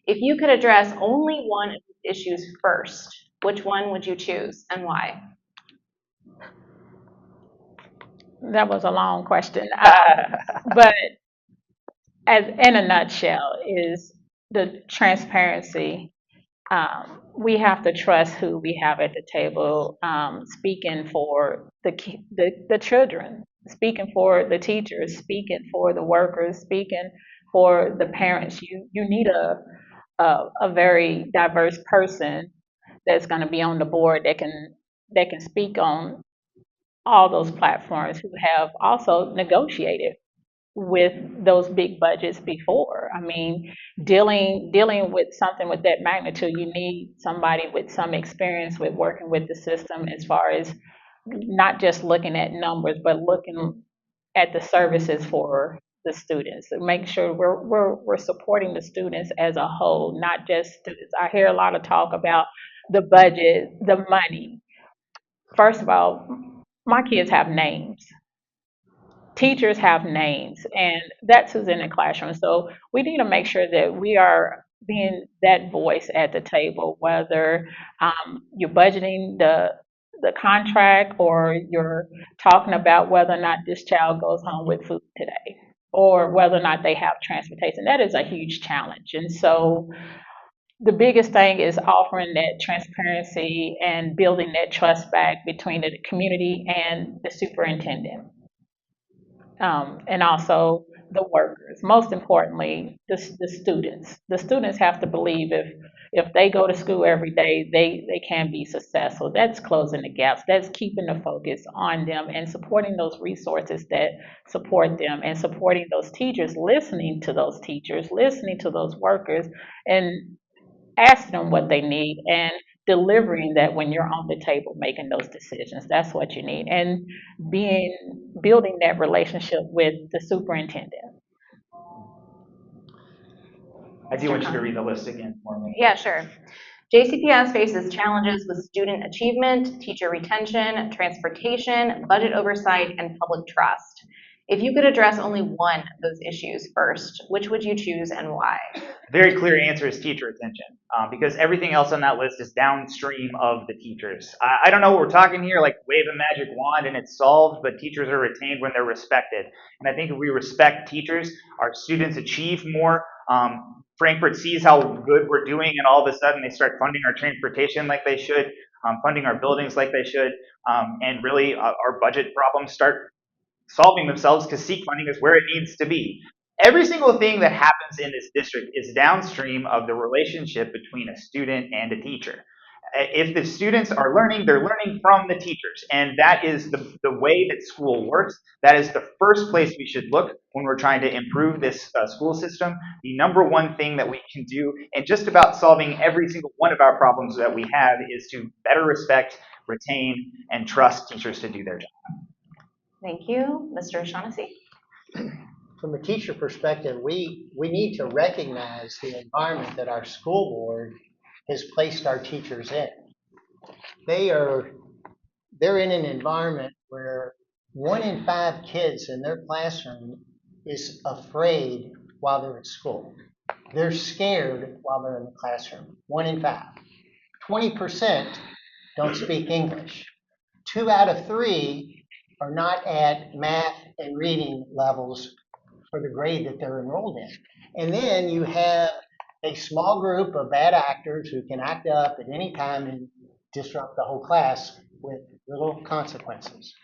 If you could address only one of these issues first, which one would you choose and why? that was a long question. But as in a nutshell, is the transparency. We have to trust who we have at the table, speaking for the children, speaking for the teachers, speaking for the workers, speaking for the parents. You need a very diverse person that's going to be on the board that can speak on all those platforms, who have also negotiated with those big budgets before. I mean, dealing with something with that magnitude, you need somebody with some experience with working with the system, as far as not just looking at numbers, but looking at the services for the students, and make sure we're supporting the students as a whole, not just students. I hear a lot of talk about the budget, the money. First of all, my kids have names. Teachers have names, and that's who's in the classroom. So we need to make sure that we are being that voice at the table, whether you're budgeting the contract, or you're talking about whether or not this child goes home with food today, or whether or not they have transportation. That is a huge challenge. And so the biggest thing is offering that transparency and building that trust back between the community and the superintendent, and also the workers. Most importantly, the students. The students have to believe if they go to school every day, they can be successful. That's closing the gaps. That's keeping the focus on them and supporting those resources that support them, and supporting those teachers, listening to those teachers, listening to those workers, and asking them what they need, and delivering that when you're on the table making those decisions. That's what you need. And building that relationship with the superintendent. I do want you to read the list again for me. Yeah, sure. JCPS faces challenges with student achievement, teacher retention, transportation, budget oversight, and public trust. If you could address only one of those issues first, which would you choose and why? Very clear answer is teacher retention, because everything else on that list is downstream of the teachers. I don't know what we're talking here, like wave a magic wand and it's solved, but teachers are retained when they're respected. And I think if we respect teachers, our students achieve more. Frankfurt sees how good we're doing, and all of a sudden they start funding our transportation like they should, funding our buildings like they should, and really our budget problems start solving themselves, because seek funding is where it needs to be. Every single thing that happens in this district is downstream of the relationship between a student and a teacher. If the students are learning, they're learning from the teachers, and that is the way that school works. That is the first place we should look when we're trying to improve this school system. The number one thing that we can do in just about solving every single one of our problems that we have is to better respect, retain, and trust teachers to do their job. Thank you. Mr. Shaughnessy? From a teacher perspective, we need to recognize the environment that our school board has placed our teachers in. They're in an environment where 1 in 5 kids in their classroom is afraid while they're at school. They're scared while they're in the classroom. 1 in 5. 20% don't speak English. 2 out of 3 are not at math and reading levels for the grade that they're enrolled in. And then you have a small group of bad actors who can act up at any time and disrupt the whole class with little consequences.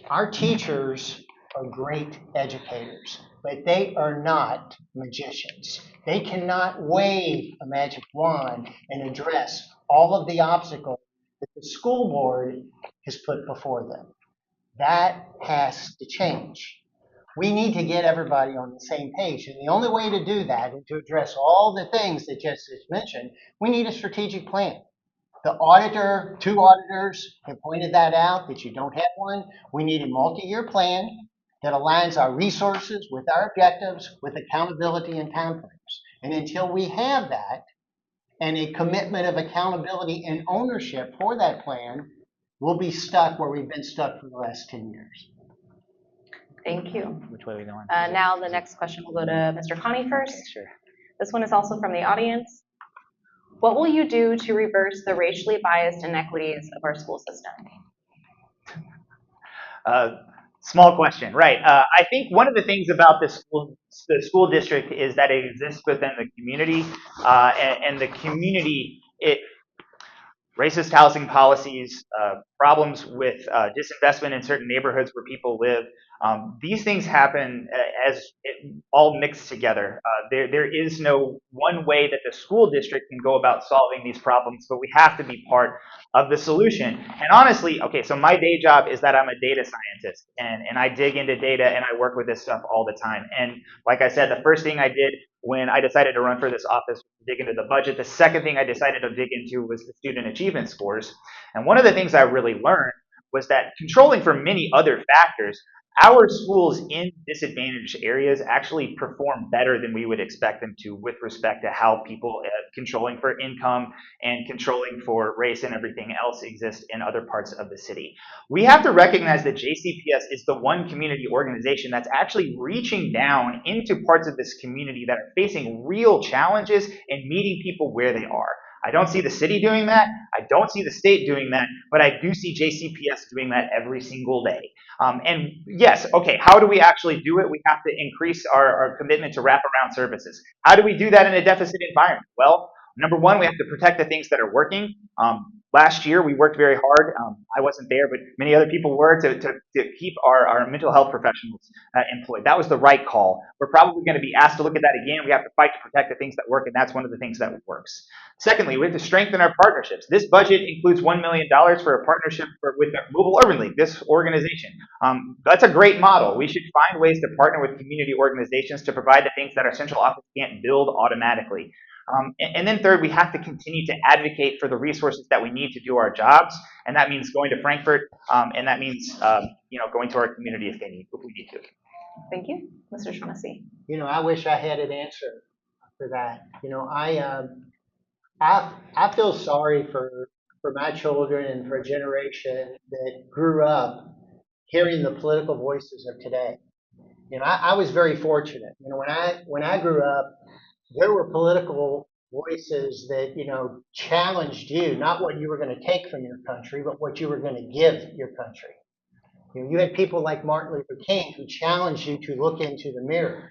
Our teachers are great educators, but they are not magicians. They cannot wave a magic wand and address all of the obstacles that the school board has put before them. That has to change. We need to get everybody on the same page. And the only way to do that, and to address all the things that Jess just mentioned, we need a strategic plan. The auditor, 2 auditors have pointed that out, that you don't have one. We need a multi-year plan that aligns our resources with our objectives, with accountability and timeframes. And until we have that, and a commitment of accountability and ownership for that plan, we'll be stuck where we've been stuck for the last 10 years. Thank you. Which way are we going? Now the next question will go to Mr. Kahne first. Okay, sure. This one is also from the audience. What will you do to reverse the racially biased inequities of our school system? Small question, right? I think one of the things about the school district is that it exists within the community, and the community, racist housing policies, problems with disinvestment in certain neighborhoods where people live. These things happen as all mixed together. There is no one way that the school district can go about solving these problems, but we have to be part of the solution. And honestly, okay, so my day job is that I'm a data scientist, and I dig into data and I work with this stuff all the time. And like I said, the first thing I did when I decided to run for this office was to dig into the budget. The second thing I decided to dig into was the student achievement scores. And one of the things I really learned was that, controlling for many other factors, our schools in disadvantaged areas actually perform better than we would expect them to with respect to how people controlling for income and controlling for race and everything else exist in other parts of the city. We have to recognize that JCPS is the one community organization that's actually reaching down into parts of this community that are facing real challenges and meeting people where they are. I don't see the city doing that. I don't see the state doing that, but I do see JCPS doing that every single day. And yes, okay, how do we actually do it? We have to increase our commitment to wraparound services. How do we do that in a deficit environment? Well, number one, we have to protect the things that are working. Last year, we worked very hard. I wasn't there, but many other people were to keep our mental health professionals employed. That was the right call. We're probably going to be asked to look at that again. We have to fight to protect the things that work, and that's one of the things that works. Secondly, we have to strengthen our partnerships. This budget includes $1 million for a partnership with the Louisville Urban League, this organization. That's a great model. We should find ways to partner with community organizations to provide the things that our central office can't build automatically. And then third, we have to continue to advocate for the resources that we need to do our jobs, and that means going to Frankfurt, and that means going to our community if we need to. Thank you. Mr. Shaughnessy. I wish I had an answer for that. I feel sorry for my children and for a generation that grew up hearing the political voices of today. I was very fortunate. When I grew up, there were political voices that, challenged you, not what you were going to take from your country, but what you were going to give your country. You had people like Martin Luther King who challenged you to look into the mirror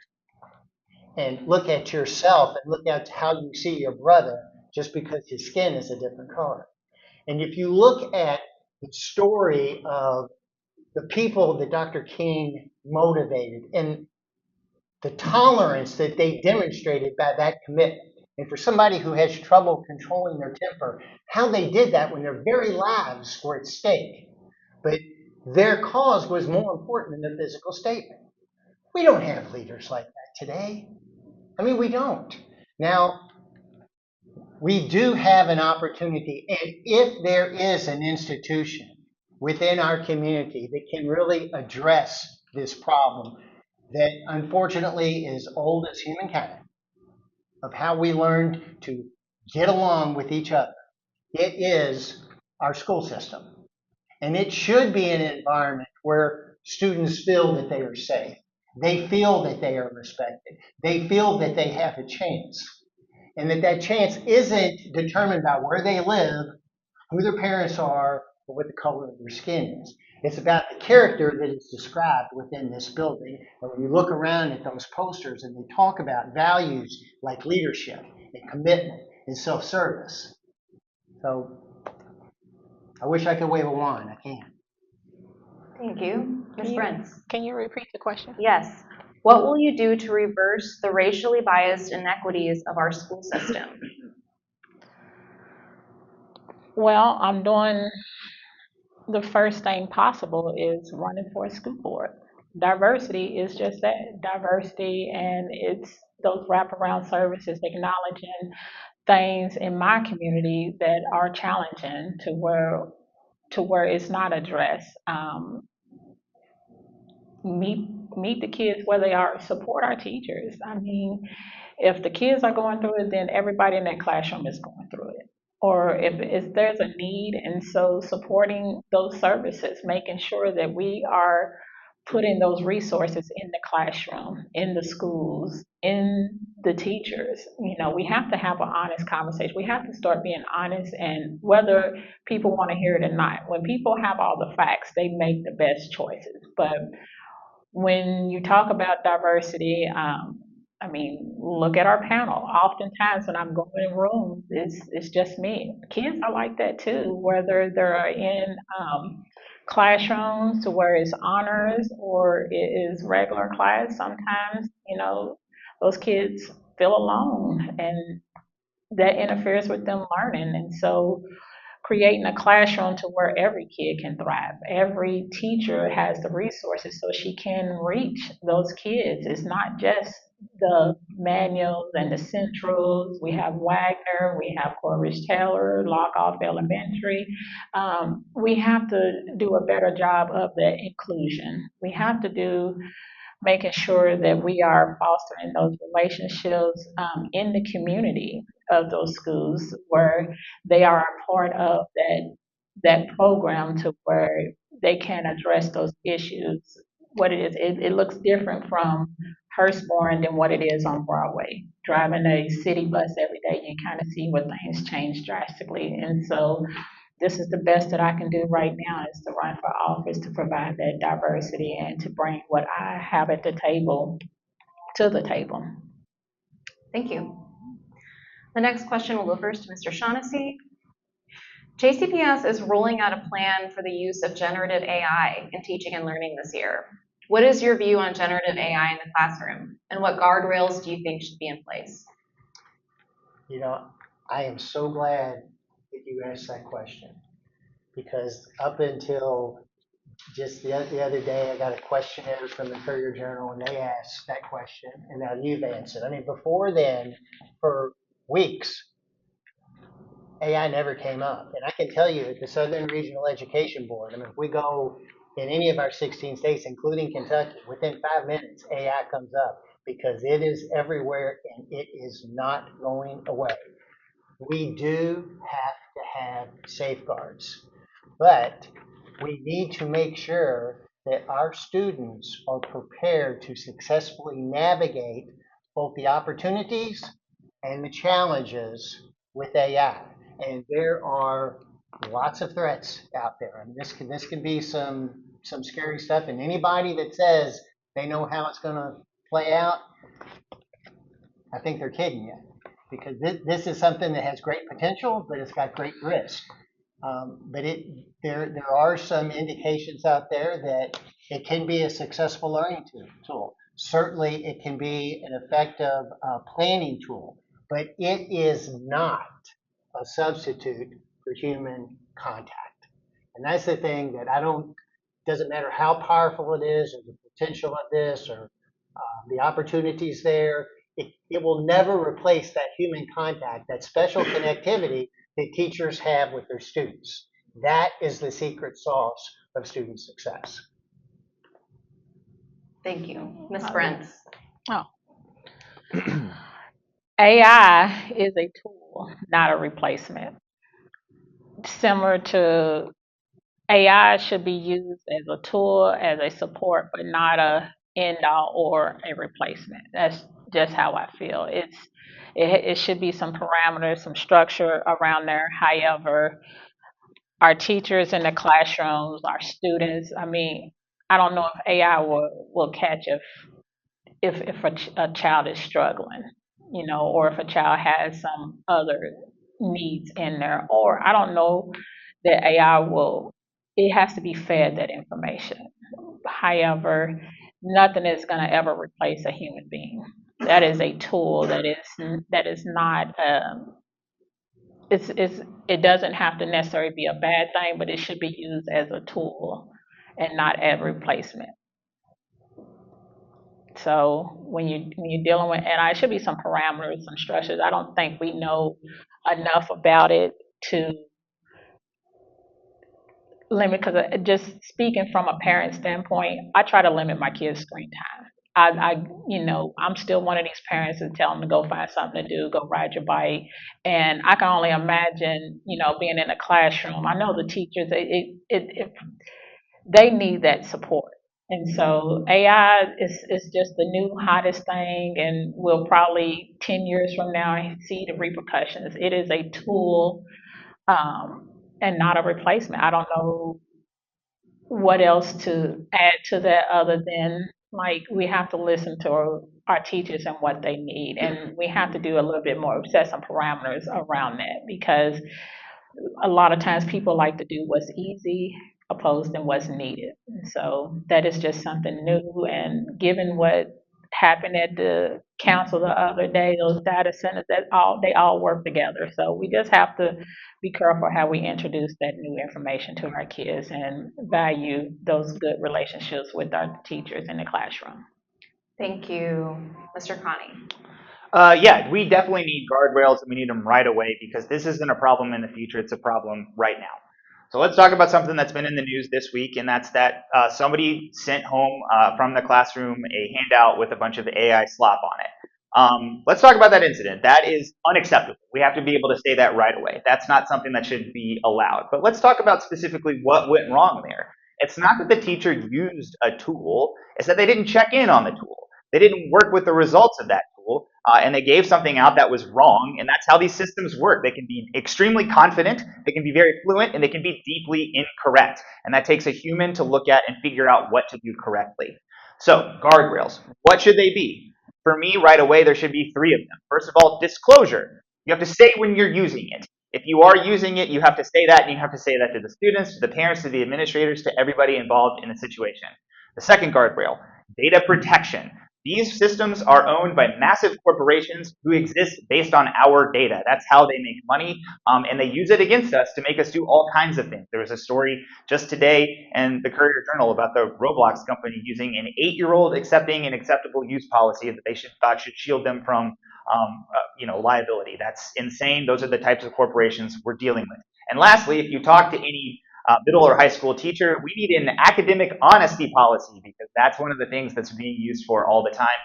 and look at yourself and look at how you see your brother just because his skin is a different color. And if you look at the story of the people that Dr. King motivated and the tolerance that they demonstrated by that commitment, and for somebody who has trouble controlling their temper, how they did that when their very lives were at stake. But their cause was more important than their physical statement. We don't have leaders like that today. We don't. Now, we do have an opportunity, and if there is an institution within our community that can really address this problem that unfortunately is old as humankind, of how we learned to get along with each other, it is our school system. And it should be an environment where students feel that they are safe. They feel that they are respected. They feel that they have a chance. And that chance isn't determined by where they live, who their parents are, or what the color of their skin is. It's about the character that is described within this building. And when you look around at those posters and they talk about values like leadership and commitment and self-service. So I wish I could wave a wand. I can't. Thank you. Ms. Brents. Can you repeat the question? Yes. What will you do to reverse the racially biased inequities of our school system? Well, I'm doing the first thing possible is running for a school board. Diversity is just that, diversity, and it's those wraparound services, acknowledging things in my community that are challenging to where it's not addressed. Meet the kids where they are, support our teachers. If the kids are going through it, then everybody in that classroom is going through it. Or if there's a need, and so supporting those services, making sure that we are putting those resources in the classroom, in the schools, in the teachers. We have to have an honest conversation. We have to start being honest, and whether people want to hear it or not, when people have all the facts, they make the best choices. But when you talk about diversity, look at our panel. Oftentimes when I'm going in rooms, it's just me. Kids are like that too, whether they're in classrooms to where it's honors or it is regular class. Sometimes, those kids feel alone, and that interferes with them learning. And so creating a classroom to where every kid can thrive. Every teacher has the resources so she can reach those kids. It's not just the manuals and the centrals. We have Wagner, we have Coleridge Taylor, Lockoff Elementary. We have to do a better job of the inclusion. We have to do making sure that we are fostering those relationships in the community of those schools where they are a part of that program to where they can address those issues. What it is, it looks different from Hurstbourne than what it is on Broadway. Driving a city bus every day, you kind of see where things change drastically. And so this is the best that I can do right now is to run for office to provide that diversity and to bring what I have at the table to the table. Thank you. The next question will go first to Mr. Shaughnessy. JCPS is rolling out a plan for the use of generative AI in teaching and learning this year. What is your view on generative AI in the classroom, and what guardrails do you think should be in place? You know, I am so glad that you asked that question, because up until just the other day, I got a questionnaire from the Courier-Journal, and they asked that question, and now you've answered. I mean, before then, for weeks, AI never came up. And I can tell you at the Southern Regional Education Board, I mean, if we go in any of our 16 states, including Kentucky, within 5 minutes, AI comes up because it is everywhere and it is not going away. We do have to have safeguards, but we need to make sure that our students are prepared to successfully navigate both the opportunities and the challenges with AI. And there are lots of threats out there. I mean, this can be some scary stuff. And anybody that says they know how it's going to play out, I think they're kidding you, because this is something that has great potential, but it's got great risk. But there are some indications out there that it can be a successful learning tool. Certainly, it can be an effective planning tool, but it is not a substitute for human contact. And that's the thing that doesn't matter how powerful it is, or the potential of this, or the opportunities there, it will never replace that human contact, that special connectivity that teachers have with their students. That is the secret sauce of student success. Thank you. Ms. Brents. Oh. AI is a tool, not a replacement. Similar to AI should be used as a tool, as a support, but not a end all or a replacement. That's just how I feel. It should be some parameters, some structure around there. However, our teachers in the classrooms, our students, I mean, I don't know if AI will catch if a child is struggling, you know, or if a child has some other needs in there, or I don't know that AI it has to be fed that information. However, nothing is going to ever replace a human being. That is a tool that is not, it doesn't have to necessarily be a bad thing, but it should be used as a tool and not as a replacement. So when you're dealing with AI, it should be some parameters, some structures. I don't think we know enough about it to limit, because just speaking from a parent standpoint, I try to limit my kids' screen time. I'm still one of these parents that tell them to go find something to do, go ride your bike, and I can only imagine, being in a classroom. I know the teachers, they need that support. And so AI is just the new hottest thing, and we'll probably 10 years from now see the repercussions. It is a tool and not a replacement. I don't know what else to add to that other than, like, we have to listen to our teachers and what they need, and we have to do a little bit more, set some parameters around that, because a lot of times people like to do what's easy opposed to what's needed. So that is just something new, and given what happened at the council the other day, those data centers, they all work together. So we just have to be careful how we introduce that new information to our kids and value those good relationships with our teachers in the classroom. Thank you. Mr. Kahne. Yeah, we definitely need guardrails, and we need them right away, because this isn't a problem in the future, it's a problem right now. So let's talk about something that's been in the news this week, and that's that somebody sent home from the classroom a handout with a bunch of AI slop on it. Let's talk about that incident. That is unacceptable. We have to be able to say that right away. That's not something that should be allowed. But let's talk about specifically what went wrong there. It's not that the teacher used a tool, it's that they didn't check in on the tool. They didn't work with the results of that tool, and they gave something out that was wrong, and that's how these systems work. They can be extremely confident, they can be very fluent, and they can be deeply incorrect. And that takes a human to look at and figure out what to do correctly. So, guardrails. What should they be? For me, right away, there should be 3 of them. First of all, disclosure. You have to say when you're using it. If you are using it, you have to say that, and you have to say that to the students, to the parents, to the administrators, to everybody involved in the situation. The second guardrail, data protection. These systems are owned by massive corporations who exist based on our data. That's how they make money, and they use it against us to make us do all kinds of things. There was a story just today in the Courier Journal about the Roblox company using an 8-year-old accepting an acceptable use policy that they thought should shield them from liability. That's insane. Those are the types of corporations we're dealing with. And lastly, if you talk to any middle or high school teacher, we need an academic honesty policy, because that's one of the things that's being used for all the time.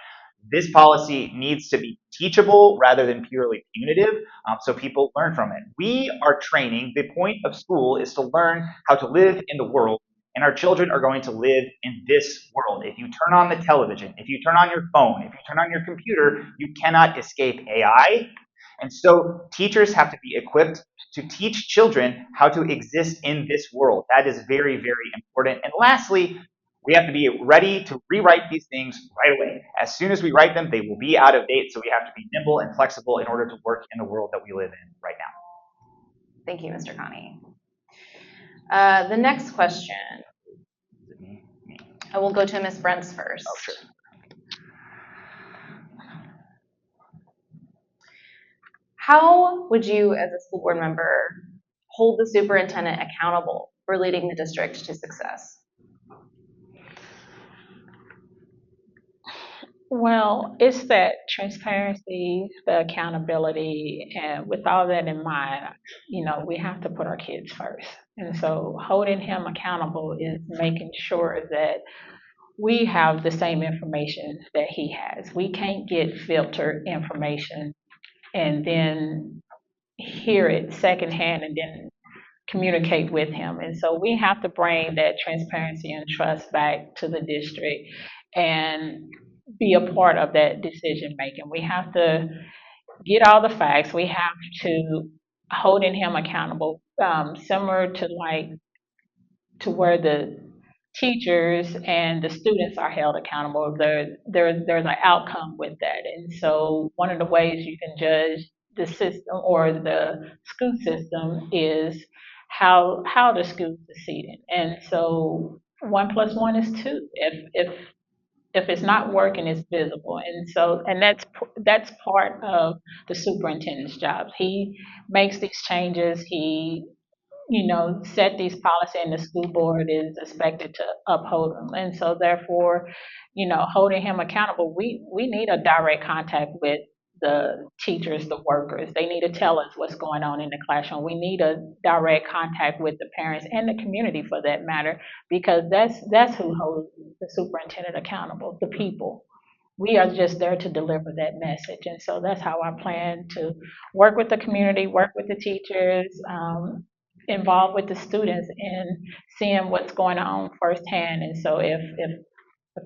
This policy needs to be teachable rather than purely punitive, so people learn from it. We are training. The point of school is to learn how to live in the world, and our children are going to live in this world. If you turn on the television, if you turn on your phone, if you turn on your computer, you cannot escape AI. And so teachers have to be equipped to teach children how to exist in this world. That is very, very important. And lastly, we have to be ready to rewrite these things right away. As soon as we write them, they will be out of date, so we have to be nimble and flexible in order to work in the world that we live in right now. Thank you, Mr. Kahne. The next question, I will go to Ms. Brents first. Oh, sure. How would you, as a school board member, hold the superintendent accountable for leading the district to success? Well, it's that transparency, the accountability, and with all that in mind, we have to put our kids first. And so holding him accountable is making sure that we have the same information that he has. We can't get filtered information and then hear it secondhand and then communicate with him. And so we have to bring that transparency and trust back to the district and be a part of that decision making. We have to get all the facts. We have to holding him accountable, similar to where the teachers and the students are held accountable. There's an outcome with that. And so one of the ways you can judge the system or the school system is how the school succeeded. And so 1 + 1 is 2. If it's not working, it's visible. And that's part of the superintendent's job. He makes these changes. He set these policies, and the school board is expected to uphold them. And so therefore, holding him accountable, we need a direct contact with the teachers, the workers. They need to tell us what's going on in the classroom. We need a direct contact with the parents and the community, for that matter, because that's who holds the superintendent accountable, the people. We are just there to deliver that message. And so that's how I plan to work with the community, work with the teachers, involved with the students in seeing what's going on firsthand. And so if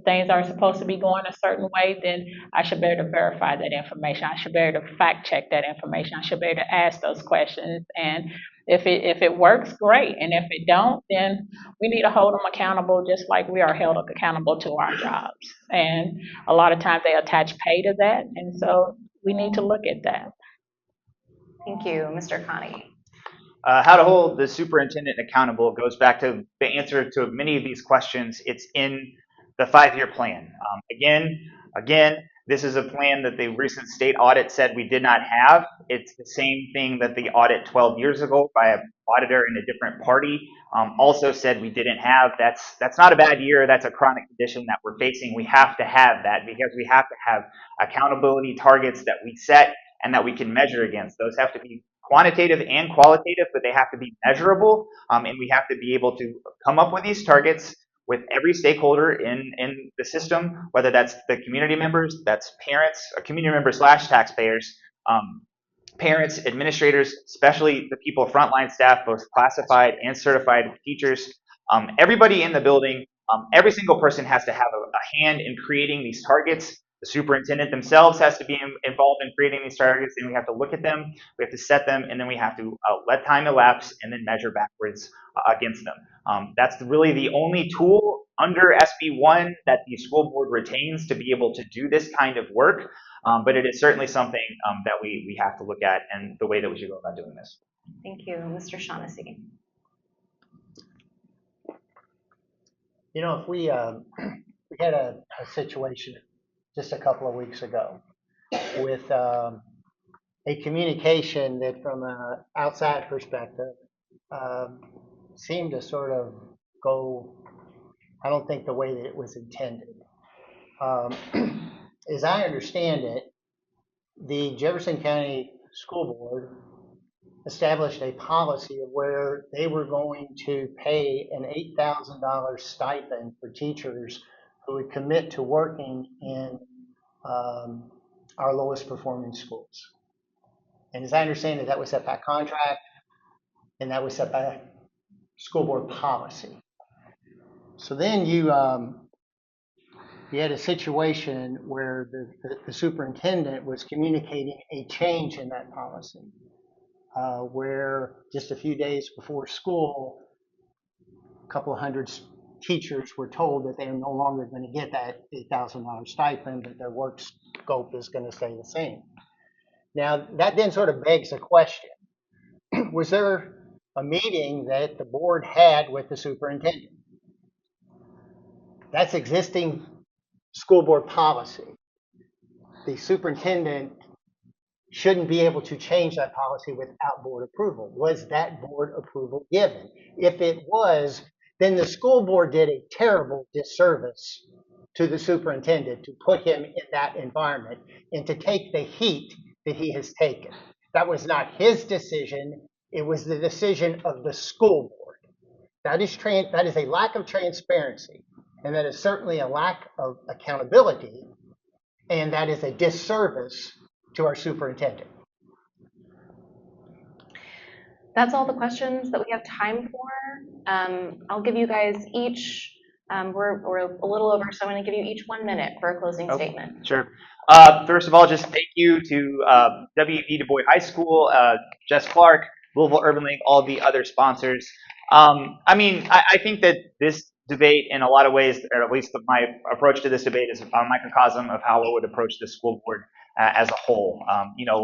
things aren't supposed to be going a certain way, then I should be able to verify that information. I should be able to fact check that information. I should be able to ask those questions. And if it works, great. And if it don't, then we need to hold them accountable just like we are held accountable to our jobs. And a lot of times they attach pay to that. And so we need to look at that. Thank you, Mr. Kahne. How to hold the superintendent accountable goes back to the answer to many of these questions. It's in the 5-year plan. Again, this is a plan that the recent state audit said we did not have. It's the same thing that the audit 12 years ago by an auditor in a different party also said we didn't have. That's not a bad year. That's a chronic condition that we're facing. We have to have that because we have to have accountability targets that we set and that we can measure against. Those have to be quantitative and qualitative, but they have to be measurable, and we have to be able to come up with these targets with every stakeholder in the system, whether that's the community members, that's parents, or community members / taxpayers, parents, administrators, especially the people, frontline staff, both classified and certified teachers, everybody in the building, every single person has to have a hand in creating these targets. The superintendent themselves has to be involved in creating these targets, and we have to look at them, we have to set them, and then we have to let time elapse and then measure backwards against them. That's really the only tool under SB 1 that the school board retains to be able to do this kind of work, but it is certainly something that we have to look at and the way that we should go about doing this. Thank you. Mr. Shaughnessy. You know, if we had a situation just a couple of weeks ago with a communication that from an outside perspective seemed to sort of go, I don't think the way that it was intended. As I understand it, the Jefferson County School Board established a policy of where they were going to pay an $8,000 stipend for teachers who would commit to working in our lowest performing schools. And as I understand it, that was set by contract and that was set by school board policy. So then you had a situation where the superintendent was communicating a change in that policy. Where just a few days before school, a couple of hundred teachers were told that they are no longer going to get that $8,000 stipend, but their work scope is going to stay the same. Now, that then sort of begs a question. Was there a meeting that the board had with the superintendent? That's existing school board policy. The superintendent shouldn't be able to change that policy without board approval. Was that board approval given? If it was, then the school board did a terrible disservice to the superintendent to put him in that environment and to take the heat that he has taken. That was not his decision. It was the decision of the school board. That is a lack of transparency, and that is certainly a lack of accountability, and that is a disservice to our superintendent. That's all the questions that we have time for. I'll give you guys each, we're a little over, so I'm going to give you each 1 minute for a closing statement. Sure. First of all, just thank you to W.E.B DuBois High School, Jess Clark, Louisville Urban League, all the other sponsors. I think that this debate, in a lot of ways, or at least my approach to this debate, is a microcosm of how I would approach the school board as a whole.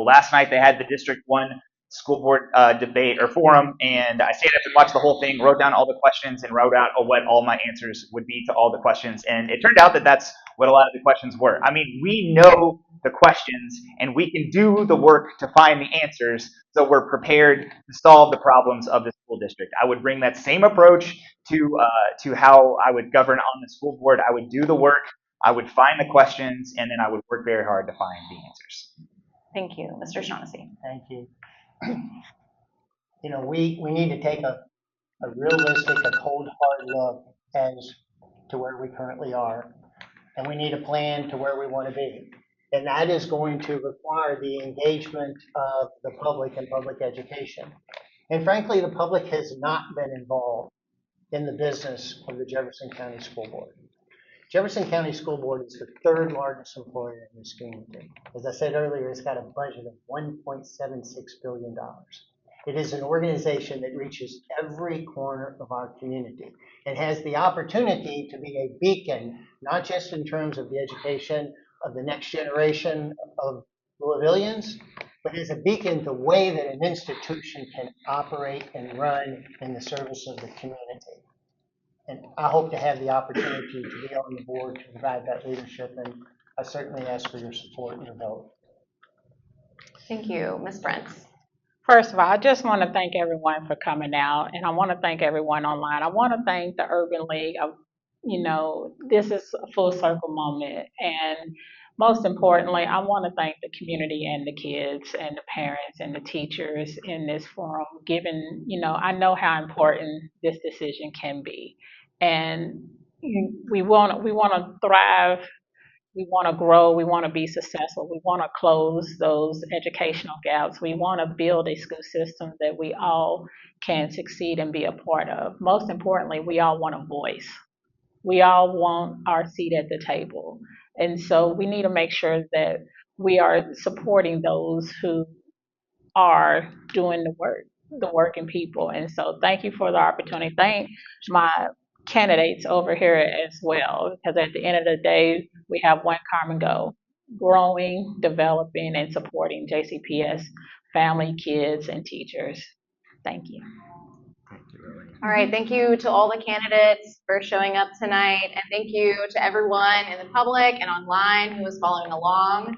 Last night they had the District 1 school board debate or forum, and I stayed up and watched the whole thing, wrote down all the questions, and wrote out what all my answers would be to all the questions. And it turned out that that's what a lot of the questions were. We know the questions, and we can do the work to find the answers, so we're prepared to solve the problems of the school district. I would bring that same approach to how I would govern on the school board. I would do the work, I would find the questions, and then I would work very hard to find the answers. Thank you. Mr. Shaughnessy. Thank you. We need to take a realistic, a cold, hard look as to where we currently are, and we need a plan to where we want to be. And that is going to require the engagement of the public and public education. And frankly, the public has not been involved in the business of the Jefferson County School Board. Jefferson County School Board is the third largest employer in this community. As I said earlier, it's got a budget of $1.76 billion. It is an organization that reaches every corner of our community and has the opportunity to be a beacon, not just in terms of the education of the next generation of Louisvillians, but as a beacon the way that an institution can operate and run in the service of the community. And I hope to have the opportunity to be on the board to provide that leadership, and I certainly ask for your support and your vote. Thank you. Ms. Brents. First of all, I just want to thank everyone for coming out, and I want to thank everyone online. I want to thank the Urban League. This is a full circle moment, and most importantly, I want to thank the community and the kids and the parents and the teachers in this forum, given, I know how important this decision can be. And we want to thrive, we want to grow, we want to be successful, we want to close those educational gaps, we want to build a school system that we all can succeed and be a part of. Most importantly, we all want a voice. We all want our seat at the table. And so we need to make sure that we are supporting those who are doing the working people. And so thank you for the opportunity. Thank my candidates over here as well, because at the end of the day, we have one common goal: growing, developing, and supporting JCPS family, kids, and teachers. Thank you. All right, thank you to all the candidates for showing up tonight, and thank you to everyone in the public and online who was following along.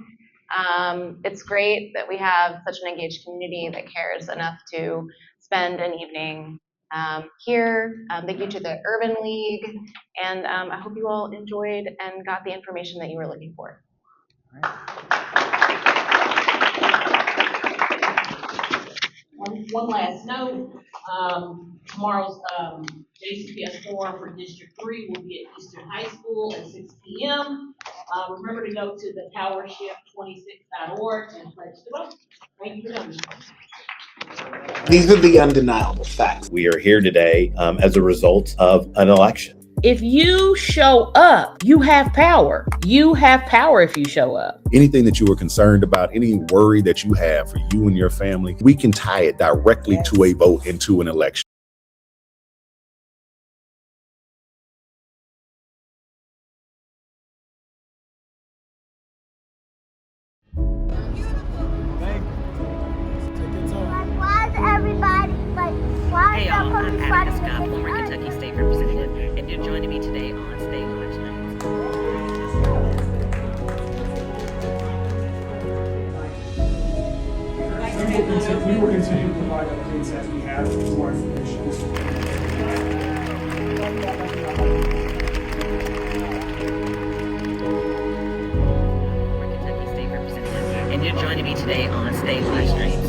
It's great that we have such an engaged community that cares enough to spend an evening here. Thank you to the Urban League, and I hope you all enjoyed and got the information that you were looking for. One last note, tomorrow's JCPS forum for District 3 will be at Eastern High School at 6 p.m. Remember to go to the powershift26.org and pledge to vote. Thank you for coming. These are the undeniable facts. We are here today as a result of an election. If you show up, you have power. You have power if you show up. Anything that you were concerned about, any worry that you have for you and your family, we can tie it directly to a vote into an election. Hey y'all, I'm Attica Scott, former Kentucky State Representative, and you're joining me today on State Election Night. We will continue to provide updates as we have more information. Former Kentucky State Representative, and you're joining me today on State Election Night.